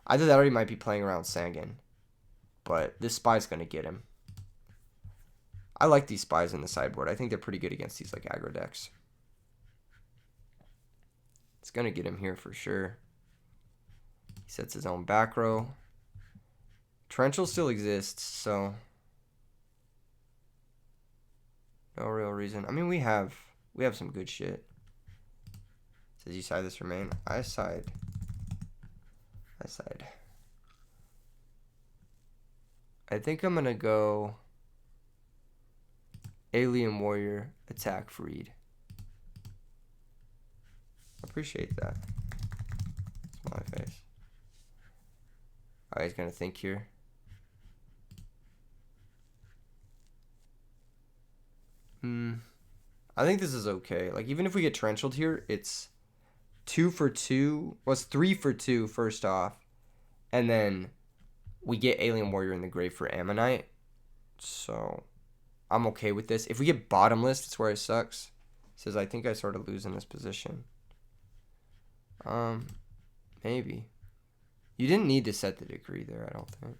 either that or he might be playing around Sangan. But this Spy's going to get him. I like these Spies in the sideboard. I think they're pretty good against these like aggro decks. It's going to get him here for sure. He sets his own back row. Torrential still exists, so no real reason. I mean, we have some good shit. Says you side this remain. I side. I think I'm gonna go Alien Warrior, attack Freed. Appreciate that. Smiley face. Alright, he's gonna think here. I think this is okay. Like, even if we get Torrentialed here, it's 2 for 2. Well, it's 3 for 2 first off. And then we get Alien Warrior in the grave for Ammonite. So, I'm okay with this. If we get Bottomless, that's where it sucks. It says, I think I sort of lose in this position. Maybe. You didn't need to set the Decree there, I don't think.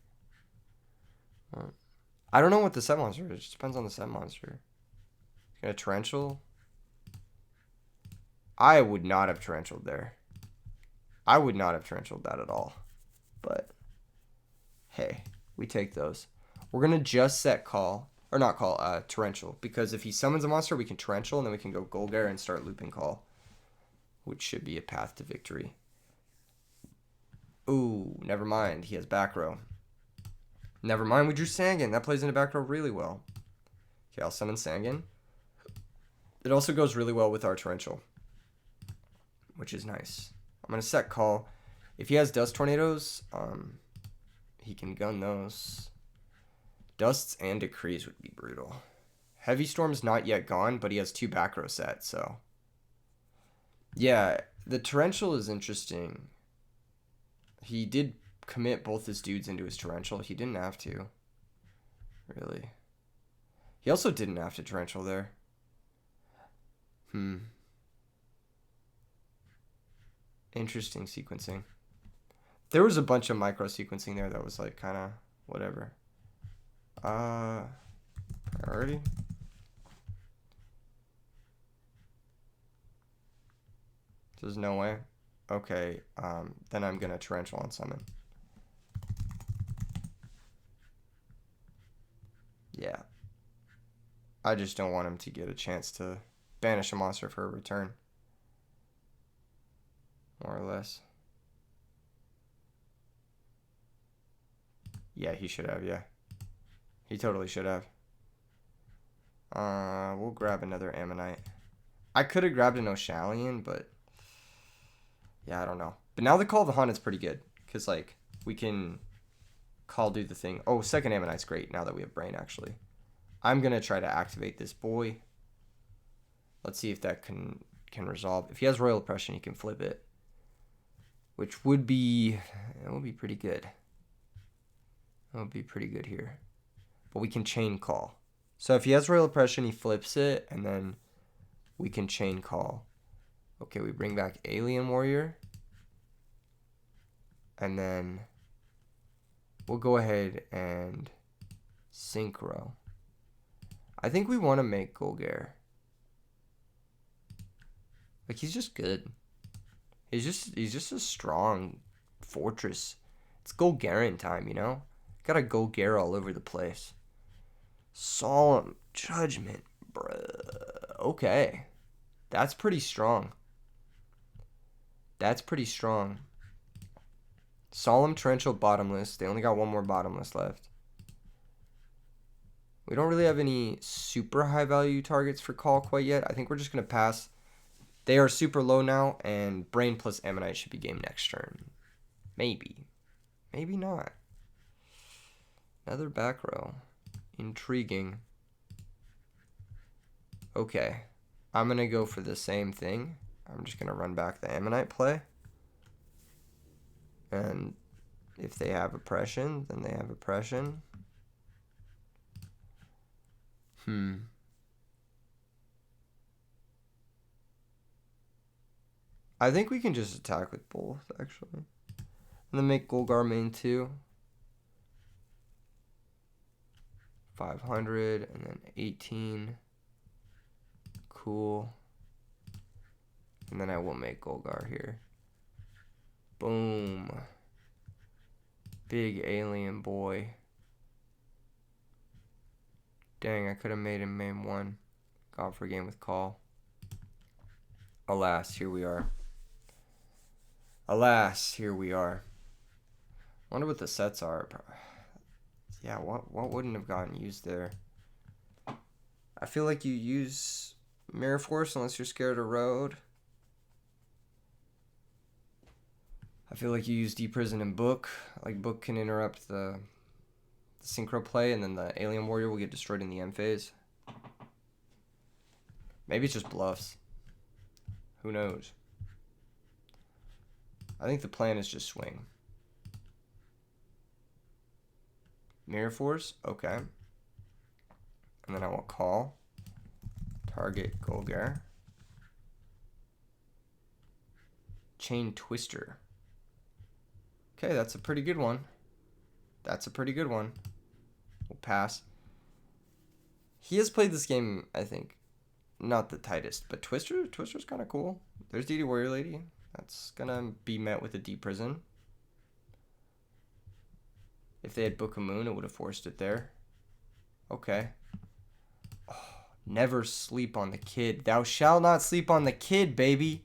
I don't know what the set monster is. It just depends on the set monster. Got a Torrential. I would not have Torrentialed there. I would not have Torrentialed that at all. But, hey, we take those. We're going to just set Call. Or not Call, Torrential. Because if he summons a monster, we can Torrential, and then we can go Gol'Gar and start looping Call. Which should be a path to victory. Ooh, never mind. He has back row. Never mind, we drew Sangan. That plays into back row really well. Okay, I'll summon Sangan. It also goes really well with our Torrential, which is nice. I'm going to set Call. If he has Dust Tornadoes, he can gun those. Dusts and Decrees would be brutal. Heavy Storm's not yet gone, but he has 2 back row sets, so. Yeah, the Torrential is interesting. He did commit both his dudes into his Torrential. He didn't have to. Really. He also didn't have to Torrential there. Interesting sequencing. There was a bunch of micro sequencing there that was like kind of whatever. Priority. There's no way. Okay, then I'm gonna Torrential on summon. Yeah. I just don't want him to get a chance to banish a monster for a return. More or less. Yeah, he should have, yeah. He totally should have. We'll grab another Ammonite. I could have grabbed an Oshalion, but yeah, I don't know. But now the Call of the Hunt is pretty good. Because, like, we can Call do the thing. Oh, second Ammonite's great now that we have Brain, actually. I'm going to try to activate this boy. Let's see if that can resolve. If he has Royal Oppression, he can flip it. Which would be... It would be pretty good. It would be pretty good here. But we can chain Call. So if he has Royal Oppression, he flips it. And then we can chain Call. Okay, we bring back Alien Warrior. And then we'll go ahead and Synchro. I think we want to make Gol'Gar. Like, he's just good. He's just a strong fortress. It's Gol'Gar-in time, you know? Gotta Gol'Gar all over the place. Solemn Judgment, bruh. Okay. That's pretty strong. That's pretty strong. Solemn Torrential bottomless. They only got one more bottomless left. We don't really have any super high value targets for call quite yet. I think we're just going to pass. They are super low now, and Brain plus Ammonite should be game next turn. Maybe. Maybe not. Another back row. Intriguing. Okay. I'm going to go for the same thing. I'm just going to run back the Ammonite play. And if they have oppression, then they have oppression. I think we can just attack with both, actually. And then make Gol'Gar main 2. 500 and then 18. Cool. And then I will make Gol'Gar here. Boom. Big alien boy. Dang, I could have made him main 1. Gone for a game with call. Alas, here we are. Alas, here we are. Wonder what the sets are. Yeah, what wouldn't have gotten used there? I feel like you use Mirror Force unless you're scared of Road. I feel like you use Deprison and Book. Like, Book can interrupt the synchro play, and then the Alien Warrior will get destroyed in the end phase. Maybe it's just bluffs. Who knows? I think the plan is just swing. Mirror Force, okay. And then I will call. Target Gol'Gar. Chain Twister. Okay, that's a pretty good one. That's a pretty good one. We'll pass. He has played this game, I think, not the tightest, but Twister's kind of cool. There's DD Warrior Lady. That's gonna be met with a Deep Prison. If they had Book of Moon, it would have forced it there. Okay. Oh, never sleep on the kid. Thou shalt not sleep on the kid, baby.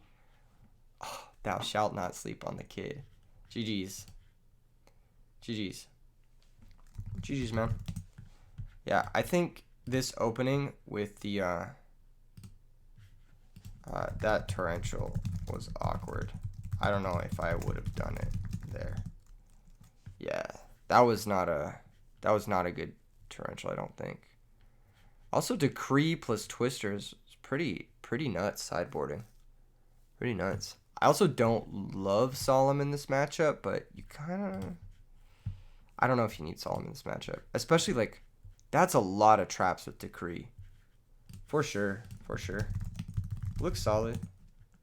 Oh, thou shalt not sleep on the kid. GG's. GG's. GG's, man. Yeah, I think this opening with the that torrential was awkward. I don't know if I would have done it there. Yeah, that was not a good torrential, I don't think. Also, Decree plus Twisters is pretty nuts sideboarding. Pretty nuts. I also don't love Solemn in this matchup, but you kind of... I don't know if you need Solemn in this matchup. Especially, like, that's a lot of traps with Decree. For sure. For sure. Looks solid.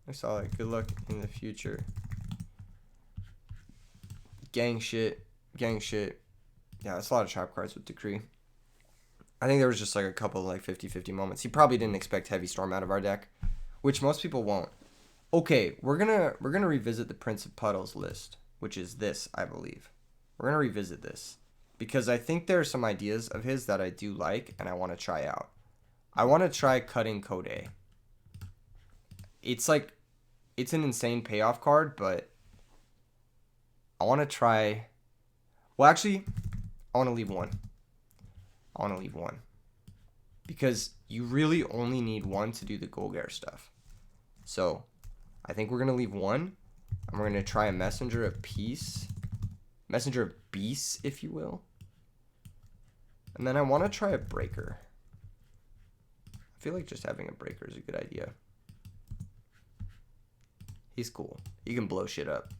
Looks solid. Good luck in the future. Gang shit. Gang shit. Yeah, that's a lot of trap cards with Decree. I think there was just, like, a couple, like, 50-50 moments. He probably didn't expect Heavy Storm out of our deck, which most people won't. Okay, we're gonna revisit the Prince of Puddles list, which is this, I believe. We're gonna revisit this because I think there are some ideas of his that I do like and I want to try out. I want to try cutting Code A. It's like, it's an insane payoff card, but I want to try. Well, actually, I want to leave one. I want to leave one because you really only need one to do the Gol'Gar stuff. So I think we're going to leave one, and we're going to try a Messenger of Peace. Messenger of Beasts, if you will. And then I want to try a Breaker. I feel like just having a Breaker is a good idea. He's cool. He can blow shit up.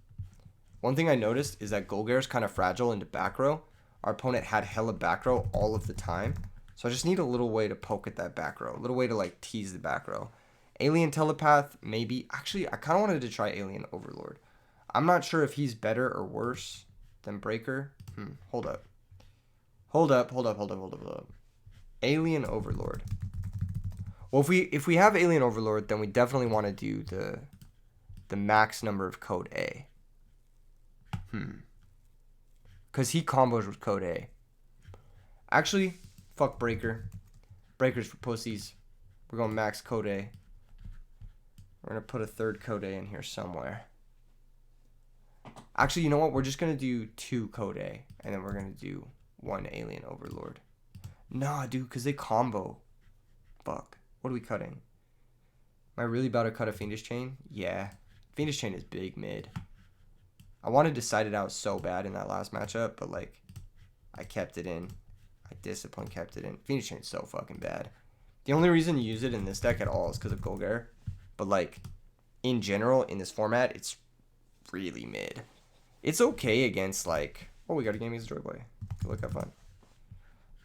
One thing I noticed is that Gol'Gar is kind of fragile into back row. Our opponent had hella back row all of the time. So I just need a little way to poke at that back row. A little way to, like, tease the back row. Alien Telepath, maybe. Actually, I kind of wanted to try Alien Overlord. I'm not sure if he's better or worse than Breaker. Hold up. Hold up. Alien Overlord. Well, if we have Alien Overlord, then we definitely want to do the max number of code A. Because he combos with code A. Actually, fuck Breaker. Breaker's for pussies. We're going max code A. We're going to put a third code A in here somewhere. Actually, you know what? We're just going to do 2 code A. And then we're going to do 1 Alien Overlord. Nah, dude, because they combo. Fuck. What are we cutting? Am I really about to cut a Fiendish Chain? Yeah. Fiendish Chain is big mid. I wanted to side it out so bad in that last matchup, but, like, I kept it in. I discipline kept it in. Fiendish Chain is so fucking bad. The only reason you use it in this deck at all is because of Gol'Gar. But, like, in general, in this format, it's really mid. It's okay against, like... Oh, we got a game against Joy Boy. Look, have fun.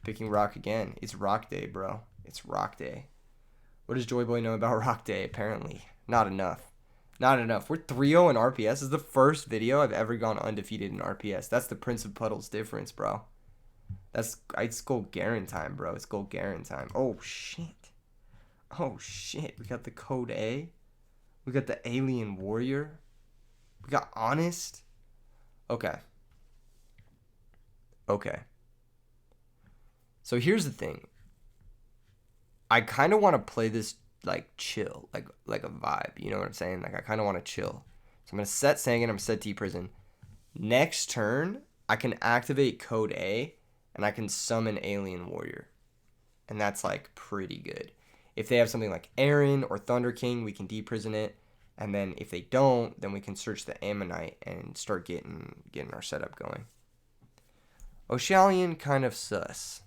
Picking Rock again. It's Rock Day, bro. It's Rock Day. What does Joy Boy know about Rock Day? Apparently, not enough. Not enough. We're 3-0 in RPS. This is the first video I've ever gone undefeated in RPS. That's the Prince of Puddles difference, bro. It's Gol'Gar-in time, bro. It's Gol'Gar-in time. Oh, shit. Oh, shit. We got the Code A. We got the Alien Warrior. We got Honest. Okay. Okay. So here's the thing. I kind of want to play this like chill, like a vibe. You know what I'm saying? Like I kind of want to chill. So I'm gonna set Sangan. I'm gonna set Deep Prison. Next turn, I can activate Code A, and I can summon Alien Warrior, and that's like pretty good. If they have something like Aaron or Thunder King, we can Deep Prison it, and then if they don't, then we can search the Ammonite and start getting our setup going. Oshalion kind of sus,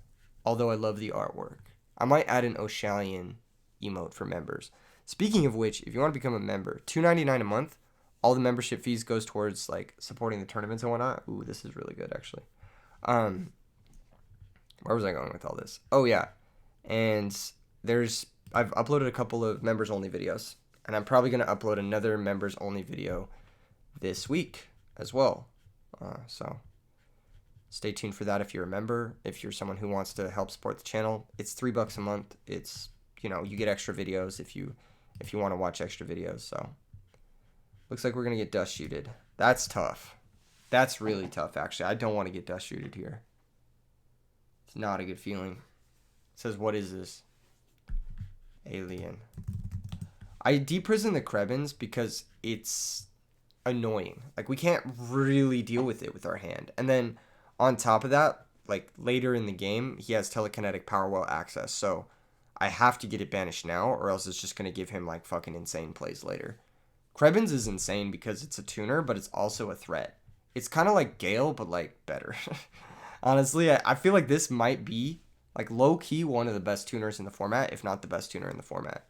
although I love the artwork. I might add an Oshalion emote for members. Speaking of which, if you want to become a member, $2.99 a month. All the membership fees goes towards like supporting the tournaments and whatnot. Ooh, this is really good actually. Where was I going with all this? Oh yeah, and I've uploaded a couple of members only videos, and I'm probably gonna upload another members only video this week as well. So stay tuned for that if you're a member. If you're someone who wants to help support the channel, it's $3 a month. It's, you know, you get extra videos if you want to watch extra videos. So looks like we're gonna get dust shooted. That's tough. That's really tough actually. I don't want to get dust shooted here. It's not a good feeling. It says, what is this? Alien. I deprison the Krebins because it's annoying. Like we can't really deal with it with our hand. And then on top of that, like later in the game, he has telekinetic power well access. So I have to get it banished now or else it's just going to give him like fucking insane plays later. Krebins is insane because it's a tuner, but it's also a threat. It's kind of like Gale, but like better. Honestly, I feel like this might be like low key one of the best tuners in the format, if not the best tuner in the format.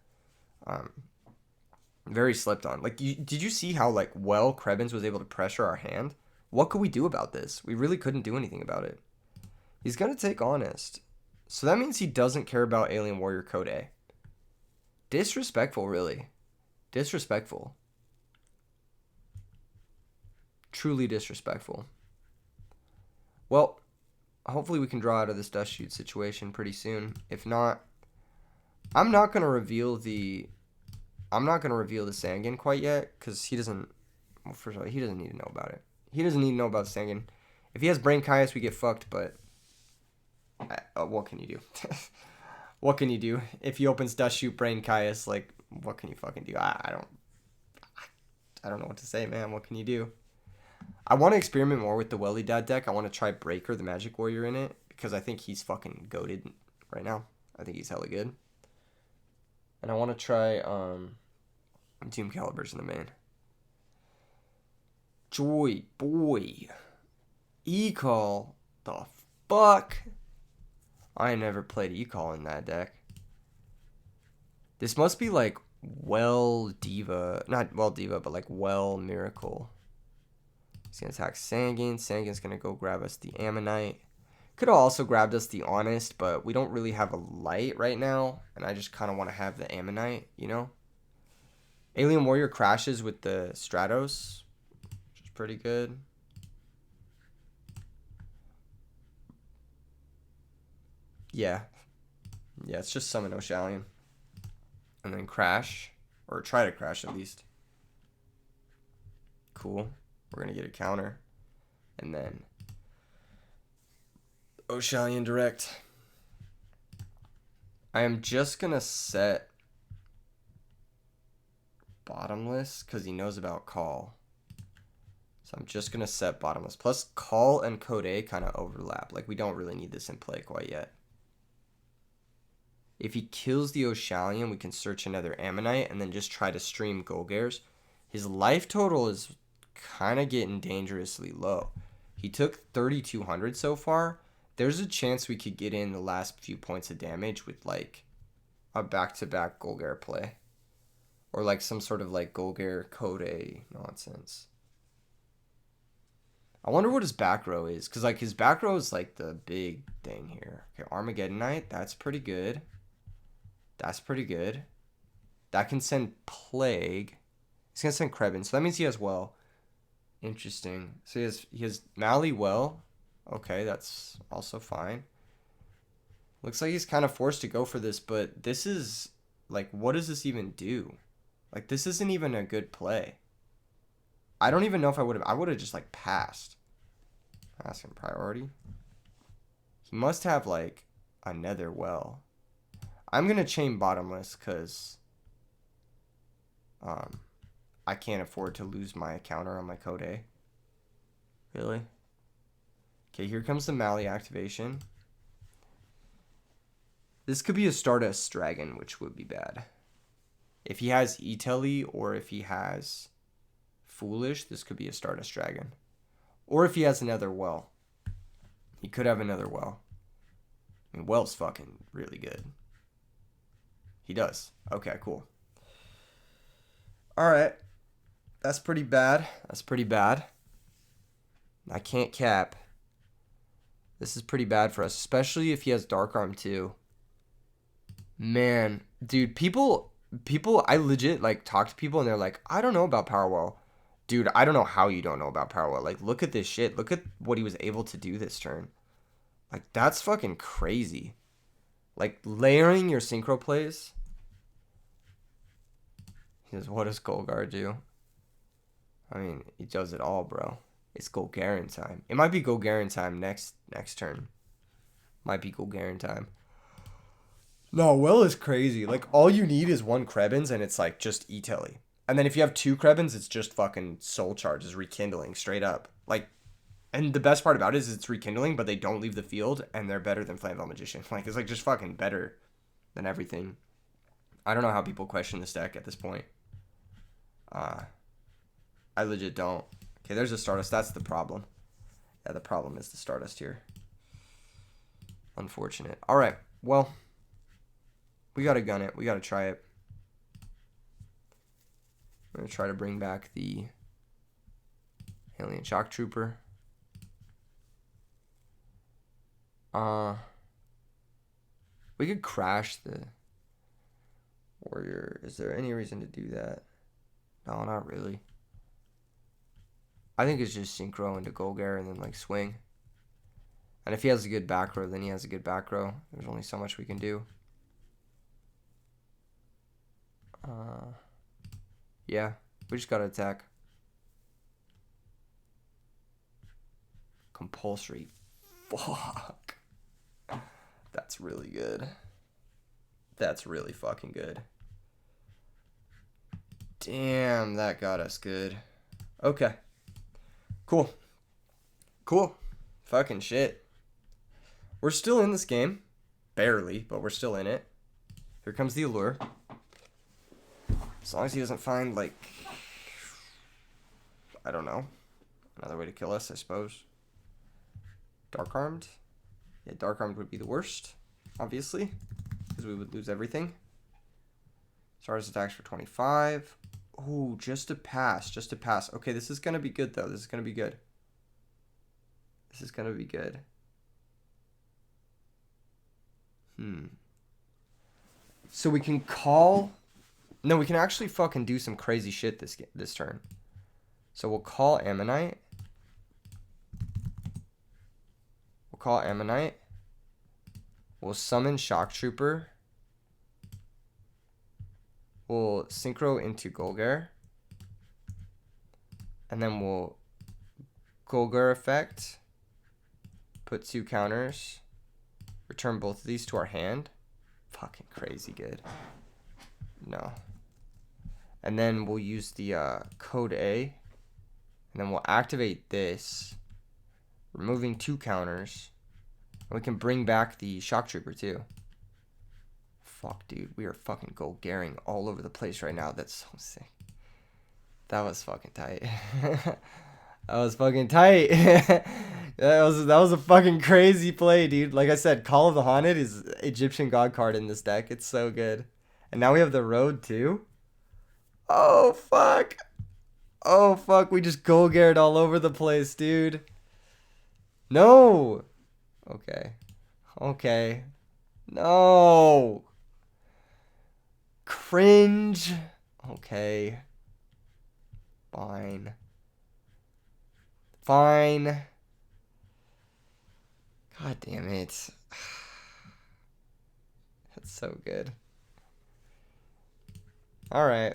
Very slept on. Like, did you see how like well Krebins was able to pressure our hand? What could we do about this? We really couldn't do anything about it. He's gonna take Honest, so that means he doesn't care about Alien Warrior Code A. Disrespectful, really. Disrespectful. Truly disrespectful. Well, hopefully we can draw out of this dust shoot situation pretty soon. If not, I'm not gonna reveal the Sangan quite yet because he doesn't. Well, first of all, he doesn't need to know about it. He doesn't need to know about Sangan. If he has Brain Caius, we get fucked. But what can you do? What can you do if he opens Dust Shoot Brain Caius? Like, what can you fucking do? I don't know what to say, man. What can you do? I want to experiment more with the Welly Dad deck. I want to try Breaker, the Magic Warrior, in it because I think he's fucking goated right now. I think he's hella good. And I want to try Doom Calibers in the main. Joy Boy. E-Call. The fuck? I never played E-Call in that deck. This must be like Well Diva. Not Well Diva, but like Well Miracle. He's going to attack Sangan. Sangan's going to go grab us the Ammonite. Could have also grabbed us the Honest, but we don't really have a light right now. And I just kind of want to have the Ammonite, you know? Alien Warrior crashes with the Stratos, which is pretty good. Yeah. Yeah, it's just summon Oshalion. And then crash. Or try to crash at least. Cool. We're going to get a counter. And then Oshalion direct. I am just going to set bottomless because he knows about call. So I'm just going to set bottomless. Plus call and code A kind of overlap. Like we don't really need this in play quite yet. If he kills the Oshalion, we can search another Ammonite and then just try to stream Gol'Gar's. His life total is kind of getting dangerously low. He took 3,200 so far. There's a chance we could get in the last few points of damage with like a back-to-back Gol'Gar play. Or like some sort of like Gol'Gar code A nonsense. I wonder what his back row is. Because like his back row is like the big thing here. Okay, Armageddonite. That's pretty good. That's pretty good. That can send Plague. He's going to send Krebin. So that means he has Well. Interesting. So he has Mally Well. Okay, that's also fine. Looks like he's kind of forced to go for this. But this is... Like, what does this even do? Like, this isn't even a good play. I don't even know if I would have... I would have just, like, passed. Passing priority. He must have, like, another Well. I'm going to chain bottomless because I can't afford to lose my counter on my code A. Really? Okay, here comes the Mally activation. This could be a Stardust Dragon, which would be bad. If he has E-Telly or if he has Foolish, this could be a Stardust Dragon. Or if he has another Well. He could have another Well. I mean, Well's fucking really good. He does. Okay, cool. Alright. That's pretty bad. That's pretty bad. I can't cap. This is pretty bad for us, especially if he has Dark Arm too. Man, dude, people, I legit, like, talk to people and they're like, I don't know about Powerwell. Dude, I don't know how you don't know about Powerwell. Like, look at this shit. Look at what he was able to do this turn. Like, that's fucking crazy. Like, layering your synchro plays. He says, what does Gol'Gar do? I mean, he does it all, bro. It's Gol'Gar-in time. It might be Gol'Gar-in time next turn. Might be Gol'Gar-in time. No, Well is crazy. Like, all you need is one Krebins, and it's, like, just E-Telly. And then if you have two Krebins, it's just fucking Soul Charge. It's rekindling, straight up. Like, and the best part about it is it's rekindling, but they don't leave the field, and they're better than Flamvell Magician. Like, it's, like, just fucking better than everything. I don't know how people question this deck at this point. I legit don't. Okay, there's a Stardust. That's the problem. Yeah, the problem is the Stardust here. Unfortunate. All right, well, we got to gun it. We got to try it. We're going to try to bring back the Alien Shock Trooper. We could crash the Warrior. Is there any reason to do that? No, not really. I think it's just synchro into Gol'Gar and then like swing. And if he has a good back row, then he has a good back row. There's only so much we can do. Yeah, we just gotta attack. Compulsory. Fuck. That's really good. That's really fucking good. Damn, that got us good. Okay. Cool. Cool. Fucking shit. We're still in this game. Barely, but we're still in it. Here comes the allure. As long as he doesn't find, like, I don't know, another way to kill us, I suppose. Dark Armed. Yeah, Dark Armed would be the worst, obviously, because we would lose everything. Stardust attacks for 25. Ooh, just a pass, just a pass. Okay, this is going to be good, though. This is going to be good. This is going to be good. So we can call... No, we can actually fucking do some crazy shit this turn. So we'll call Ammonite. We'll call Ammonite. We'll summon Shock Trooper. we'll synchro into Gol'Gar. And then we'll Gol'Gar effect. Put 2 counters. Return both of these to our hand. Fucking crazy good. No. And then we'll use the code A. And then we'll activate this. Removing 2 counters. And we can bring back the Shock Trooper too. Fuck, dude. We are fucking Gol'Gar-ing all over the place right now. That's so sick. That was fucking tight. That was fucking tight. that was a fucking crazy play, dude. Like I said, Call of the Haunted is Egyptian God card in this deck. It's so good. And now we have the Road too. Oh fuck. Oh fuck. We just Gol'Gar'd all over the place, dude. No. Okay. Okay. No. Cringe. Okay. Fine. Fine. God damn it. That's so good. Alright.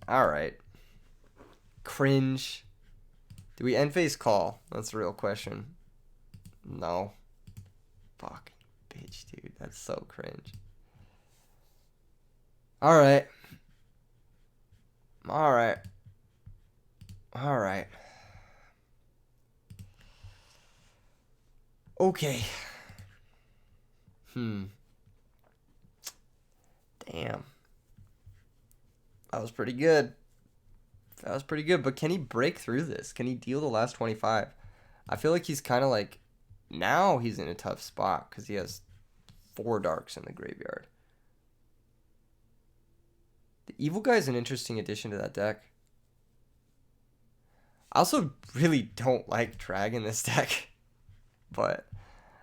Alright. Cringe. Do we end phase call? That's the real question. No. Fucking bitch, dude. That's so cringe. Alright. Alright. Alright. Okay. Damn. That was pretty good. That was pretty good. But can he break through this? Can he deal the last 25? I feel like he's kind of like... Now he's in a tough spot because he has 4 darks in the graveyard. The Evil Guy is an interesting addition to that deck. I also really don't like Drag in this deck. But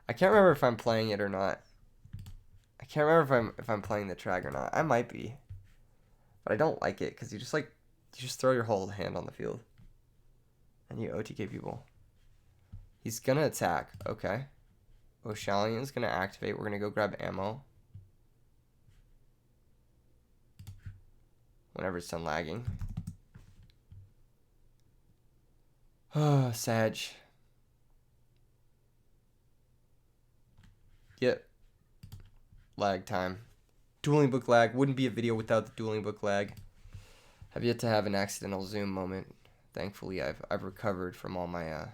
I can't remember if I'm playing it or not. I can't remember if I'm playing the Drag or not. I might be. But I don't like it because you just throw your whole hand on the field. And you OTK people. He's gonna attack. Okay. Oshalian's gonna activate. We're gonna go grab ammo. Whenever it's done lagging. Oh, Sag. Yep. Lag time. Dueling book lag. Wouldn't be a video without the dueling book lag. Have yet to have an accidental zoom moment. Thankfully, I've recovered from all my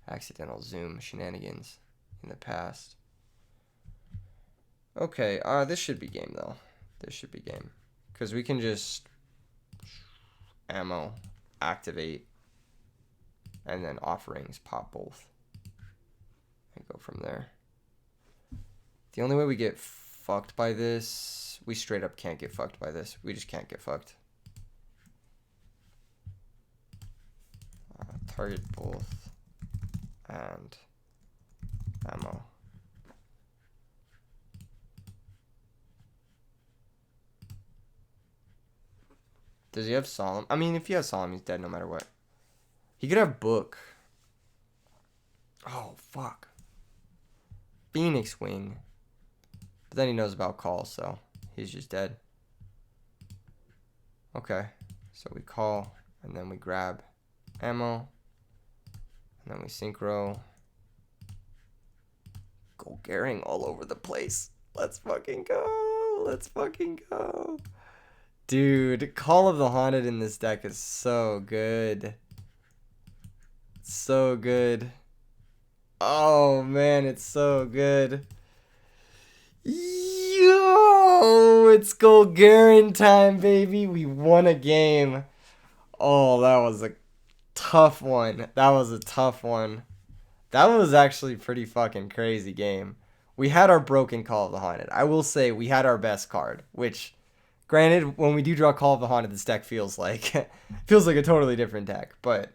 accidental zoom shenanigans in the past. Okay, this should be game though. This should be game. Because we can just ammo, activate, and then offerings, pop both. And go from there. The only way we get fucked by this, we straight up can't get fucked by this. We just can't get fucked. Target both and ammo. Does he have Solemn? I mean, if he has Solemn, he's dead no matter what. He could have Book. Oh, fuck. Phoenix Wing. But then he knows about Call, so he's just dead. Okay. So we call, and then we grab ammo. And then we synchro. Gol'Gar-ing all over the place. Let's fucking go. Let's fucking go. Dude, Call of the Haunted in this deck is so good. So good. Oh, man, it's so good. Yo, it's Gol'Gar-in time, baby. We won a game. Oh, that was a tough one. That was a tough one. That was actually a pretty fucking crazy game. We had our broken Call of the Haunted. I will say we had our best card, which... Granted, when we do draw Call of the Haunted, this deck feels like a totally different deck, but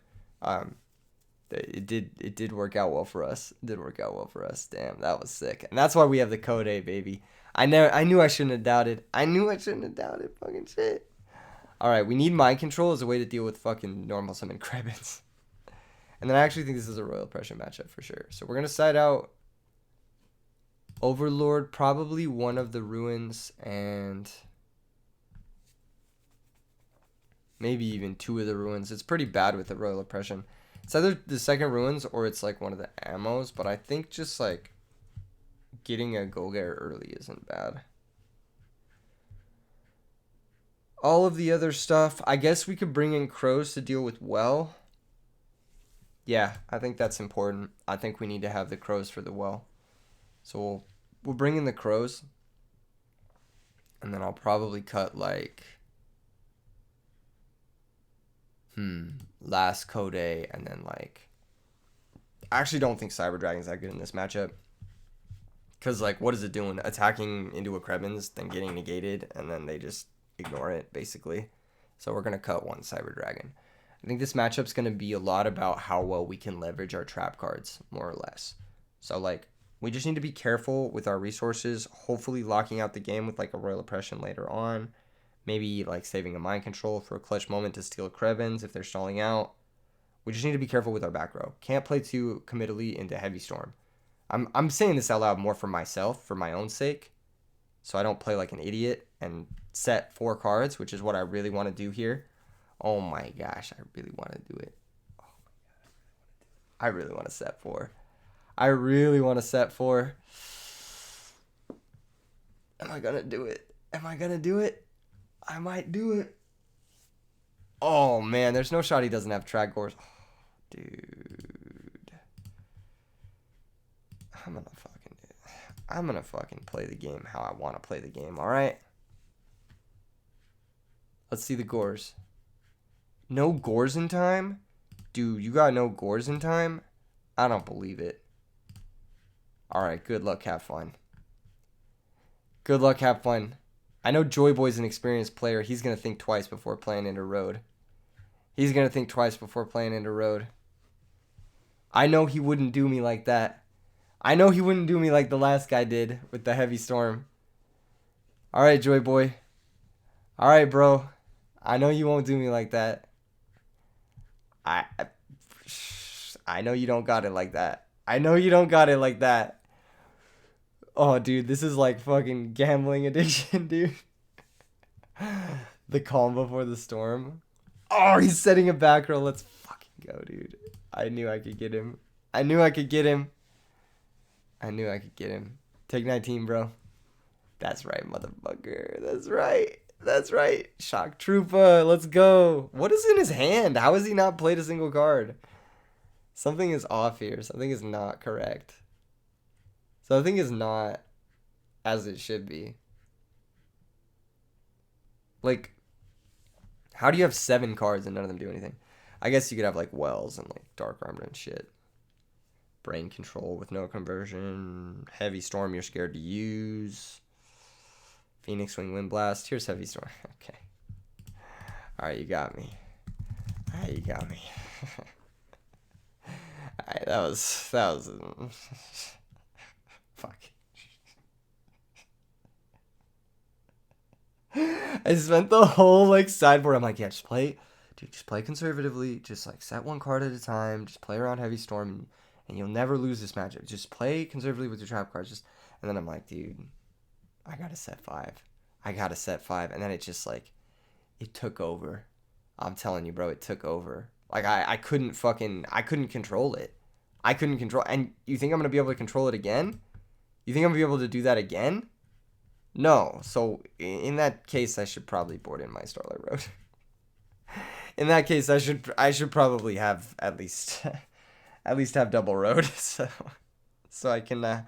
it did work out well for us. It did work out well for us. Damn, that was sick. And that's why we have the code A, baby. I knew I shouldn't have doubted. I knew I shouldn't have doubted. Fucking shit. All right, we need Mind Control as a way to deal with fucking normal summon Krebits. And then I actually think this is a Royal Oppression matchup for sure. So we're gonna side out Overlord, probably one of the Ruins, and Maybe even 2 of the ruins. It's pretty bad with the Royal Oppression. It's either the second ruins or it's like one of the ammos, but I think just like getting a Gol'Gar early isn't bad. All of the other stuff, I guess we could bring in crows to deal with well. Yeah, I think that's important. I think we need to have the crows for the well. So we'll bring in the crows. And then I'll probably cut like last Code and then like I actually don't think Cyber Dragon's that good in this matchup. Cause like what is it doing? Attacking into a Krebins, then getting negated, and then they just ignore it basically. So we're gonna cut one Cyber Dragon. I think this matchup's gonna be a lot about how well we can leverage our trap cards, more or less. So like we just need to be careful with our resources, hopefully locking out the game with like a Royal Oppression later on. Maybe like saving a Mind Control for a clutch moment to steal Krebins if they're stalling out. We just need to be careful with our back row. Can't play too committally into Heavy Storm. I'm saying this out loud more for myself, for my own sake, so I don't play like an idiot and set 4 cards, which is what I really want to do here. Oh my gosh, I really want to do it. Oh my god, I really want to set 4. I really want to set 4. Am I gonna do it? Am I gonna do it? I might do it. Oh man, there's no shot he doesn't have track gores. Oh, dude. I'm gonna fucking play the game how I want to play the game, alright? Let's see the gores. No gores in time? Dude, you got no gores in time? I don't believe it. Alright, good luck, have fun. Good luck, have fun. I know Joy Boy's an experienced player. He's gonna think twice before playing into road. He's gonna think twice before playing into road. I know he wouldn't do me like that. I know he wouldn't do me like the last guy did with the Heavy Storm. Alright, Joy Boy. Alright, bro. I know you won't do me like that. I know you don't got it like that. I know you don't got it like that. Oh, dude, this is like fucking gambling addiction, dude. The calm before the storm. Oh, he's setting a back row. Let's fucking go, dude. I knew I could get him. I knew I could get him. I knew I could get him. Take 19, bro. That's right, motherfucker. That's right. That's right. Shock Troopa. Let's go. What is in his hand? How has he not played a single card? Something is off here. Something is not correct. Something is not as it should be. Like, how do you have 7 cards and none of them do anything? I guess you could have, like, Wells and, like, Dark Armor and shit. Brain Control with no conversion. Heavy Storm you're scared to use. Phoenix Wing Wind Blast. Here's Heavy Storm. Okay. Alright, you got me. Alright, you got me. Alright, that was fuck. I spent the whole like sideboard. I'm like, yeah, just play, dude. Just play conservatively. Just like set 1 card at a time. Just play around Heavy Storm, and you'll never lose this matchup. Just play conservatively with your trap cards. Just and then I'm like, dude, I gotta set 5. I gotta set 5, and then it just like, it took over. I'm telling you, bro, it took over. Like I couldn't control it. I couldn't control. And you think I'm gonna be able to control it again? You think I'm gonna be able to do that again? No. So in that case, I should probably board in my Starlight Road. In that case, I should probably have at least have double road, so I can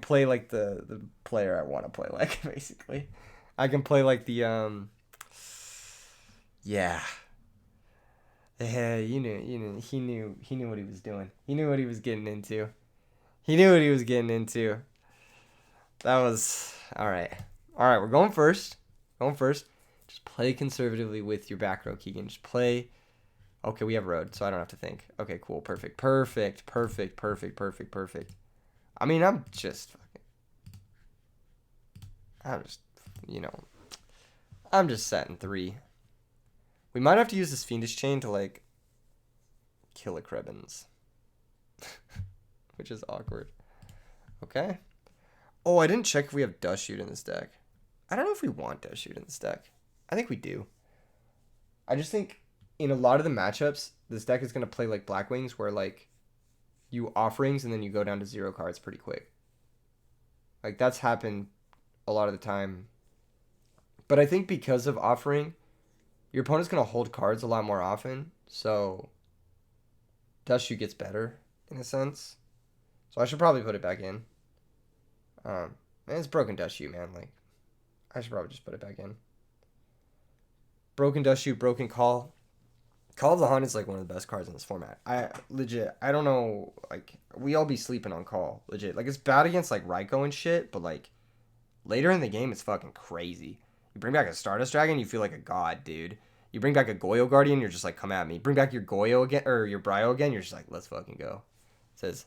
play like the player I want to play like, basically. I can play like the yeah. Yeah, he knew what he was doing. He knew what he was getting into. He knew what he was getting into. That was all right. All right, we're going first. Just play conservatively with your back row, Keegan. Just play. Okay, we have road, so I don't have to think. Okay, cool, perfect. I mean, I'm just, I'm just setting 3. We might have to use this Fiendish Chain to, like, kill a Krebins. Which is awkward. Okay. Oh, I didn't check if we have Dust Shoot in this deck. I don't know if we want Dust Shoot in this deck. I think we do. I just think in a lot of the matchups, this deck is gonna play like Black Wings, where like you offerings and then you go down to 0 cards pretty quick. Like that's happened a lot of the time. But I think because of offering, your opponent's gonna hold cards a lot more often, so Dust Shoot gets better in a sense. So I should probably put it back in. And it's broken Dust Shoot, man. Like I should probably just put it back in. Broken Dust Shoot, broken Call. Call of the Hunt is like one of the best cards in this format. I don't know, like we all be sleeping on Call, legit. Like it's bad against like Raikou and shit, but like later in the game it's fucking crazy. You bring back a Stardust Dragon, you feel like a god, dude. You bring back a Gol'Gar-in, you're just like, come at me. Bring back your Goyo again, or your Bryo again, you're just like, let's fucking go. It says,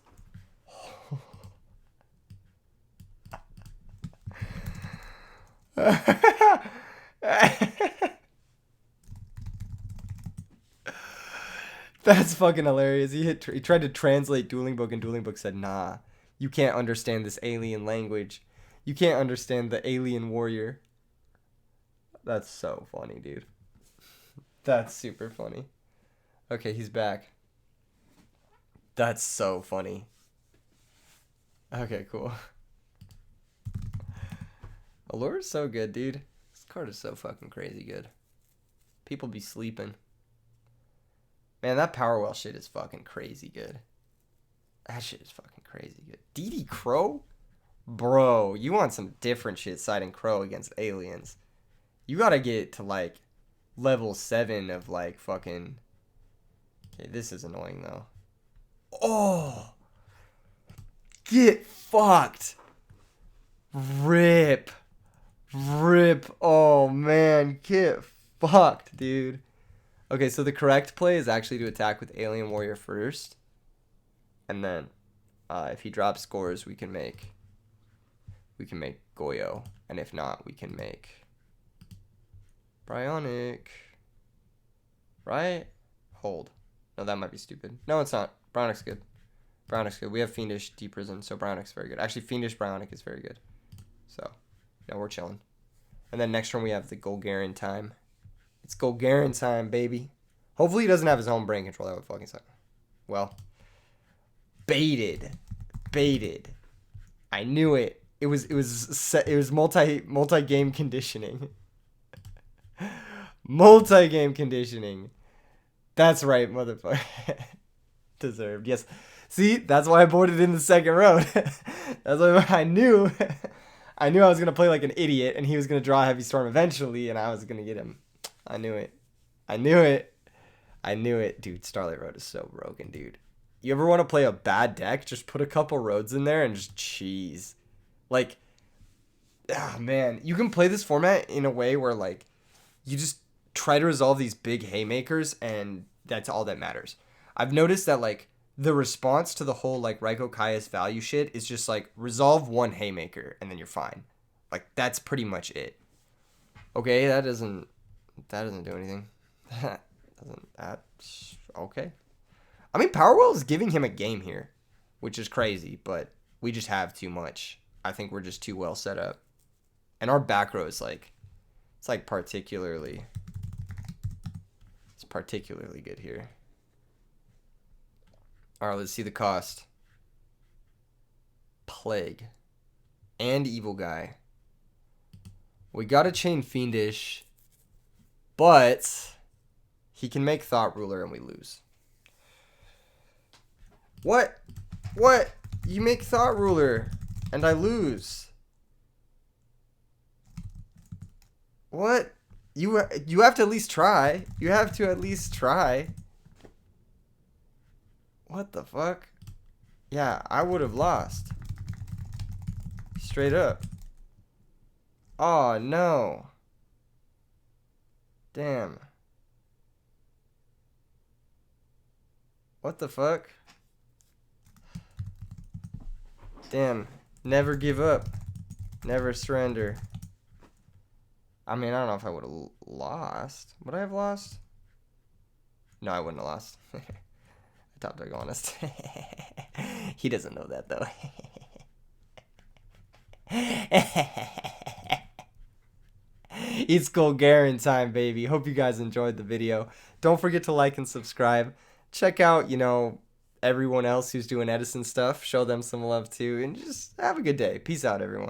that's fucking hilarious. He tried to translate Dueling Book, and Dueling Book said, nah, you can't understand this alien language. You can't understand the alien warrior. That's so funny, dude. That's super funny. Okay, he's back. That's so funny. Okay, cool. Allure is so good, dude. This card is so fucking crazy good. People be sleeping. Man, that Power Well shit is fucking crazy good. That shit is fucking crazy good. DD Crow? Bro, you want some different shit siding Crow against aliens. You gotta get to like level 7 of like fucking... Okay, this is annoying though. Oh! Get fucked! Rip! Rip! Oh man, get fucked, dude. Okay, so the correct play is actually to attack with Alien Warrior first. And then, if he drops scores, we can make Goyo. And if not, we can make Bryonic. Right? Hold. No, that might be stupid. No, it's not. Bryonic's good. Bryonic's good. We have Fiendish Deep Prison, so Bryonic's very good. Actually, Fiendish Bryonic is very good. So, no, we're chilling. And then next turn we have the Gol'Gar-in time. It's Gol'Gar-in time, baby. Hopefully he doesn't have his own brain control. That would fucking suck. Well, baited. I knew it. It was multi-game conditioning. Multi-game conditioning. That's right, motherfucker. Deserved. Yes. See, that's why I boarded in the second round. That's why I knew I was going to play like an idiot and he was going to draw a Heavy Storm eventually and I was going to get him. I knew it. Dude, Starlight Road is so broken, dude. You ever want to play a bad deck? Just put a couple roads in there and just cheese. Like, man, you can play this format in a way where like you just try to resolve these big haymakers and that's all that matters. I've noticed that like the response to the whole like Raikou Kaius value shit is just like resolve one haymaker and then you're fine. Like that's pretty much it. Okay, that doesn't do anything. That's okay. I mean, Powerwell is giving him a game here, which is crazy, but we just have too much. I think we're just too well set up. And our back row is like, it's like particularly good here. All right, let's see the cost. Plague and Evil Guy. We got to chain Fiendish, but he can make Thought Ruler and we lose. What? You make Thought Ruler and I lose. What? You have to at least try. You have to at least try. What the fuck? Yeah, I would have lost. Straight up. Oh, no. Damn. What the fuck? Damn. Never give up. Never surrender. I mean, I don't know if I would have lost. Would I have lost? No, I wouldn't have lost. Top dog honest. He doesn't know that though. It's Gol'Gar-in time, baby. Hope you guys enjoyed the video. Don't forget to like and subscribe. Check out, everyone else who's doing Edison stuff. Show them some love too. And just have a good day. Peace out, everyone.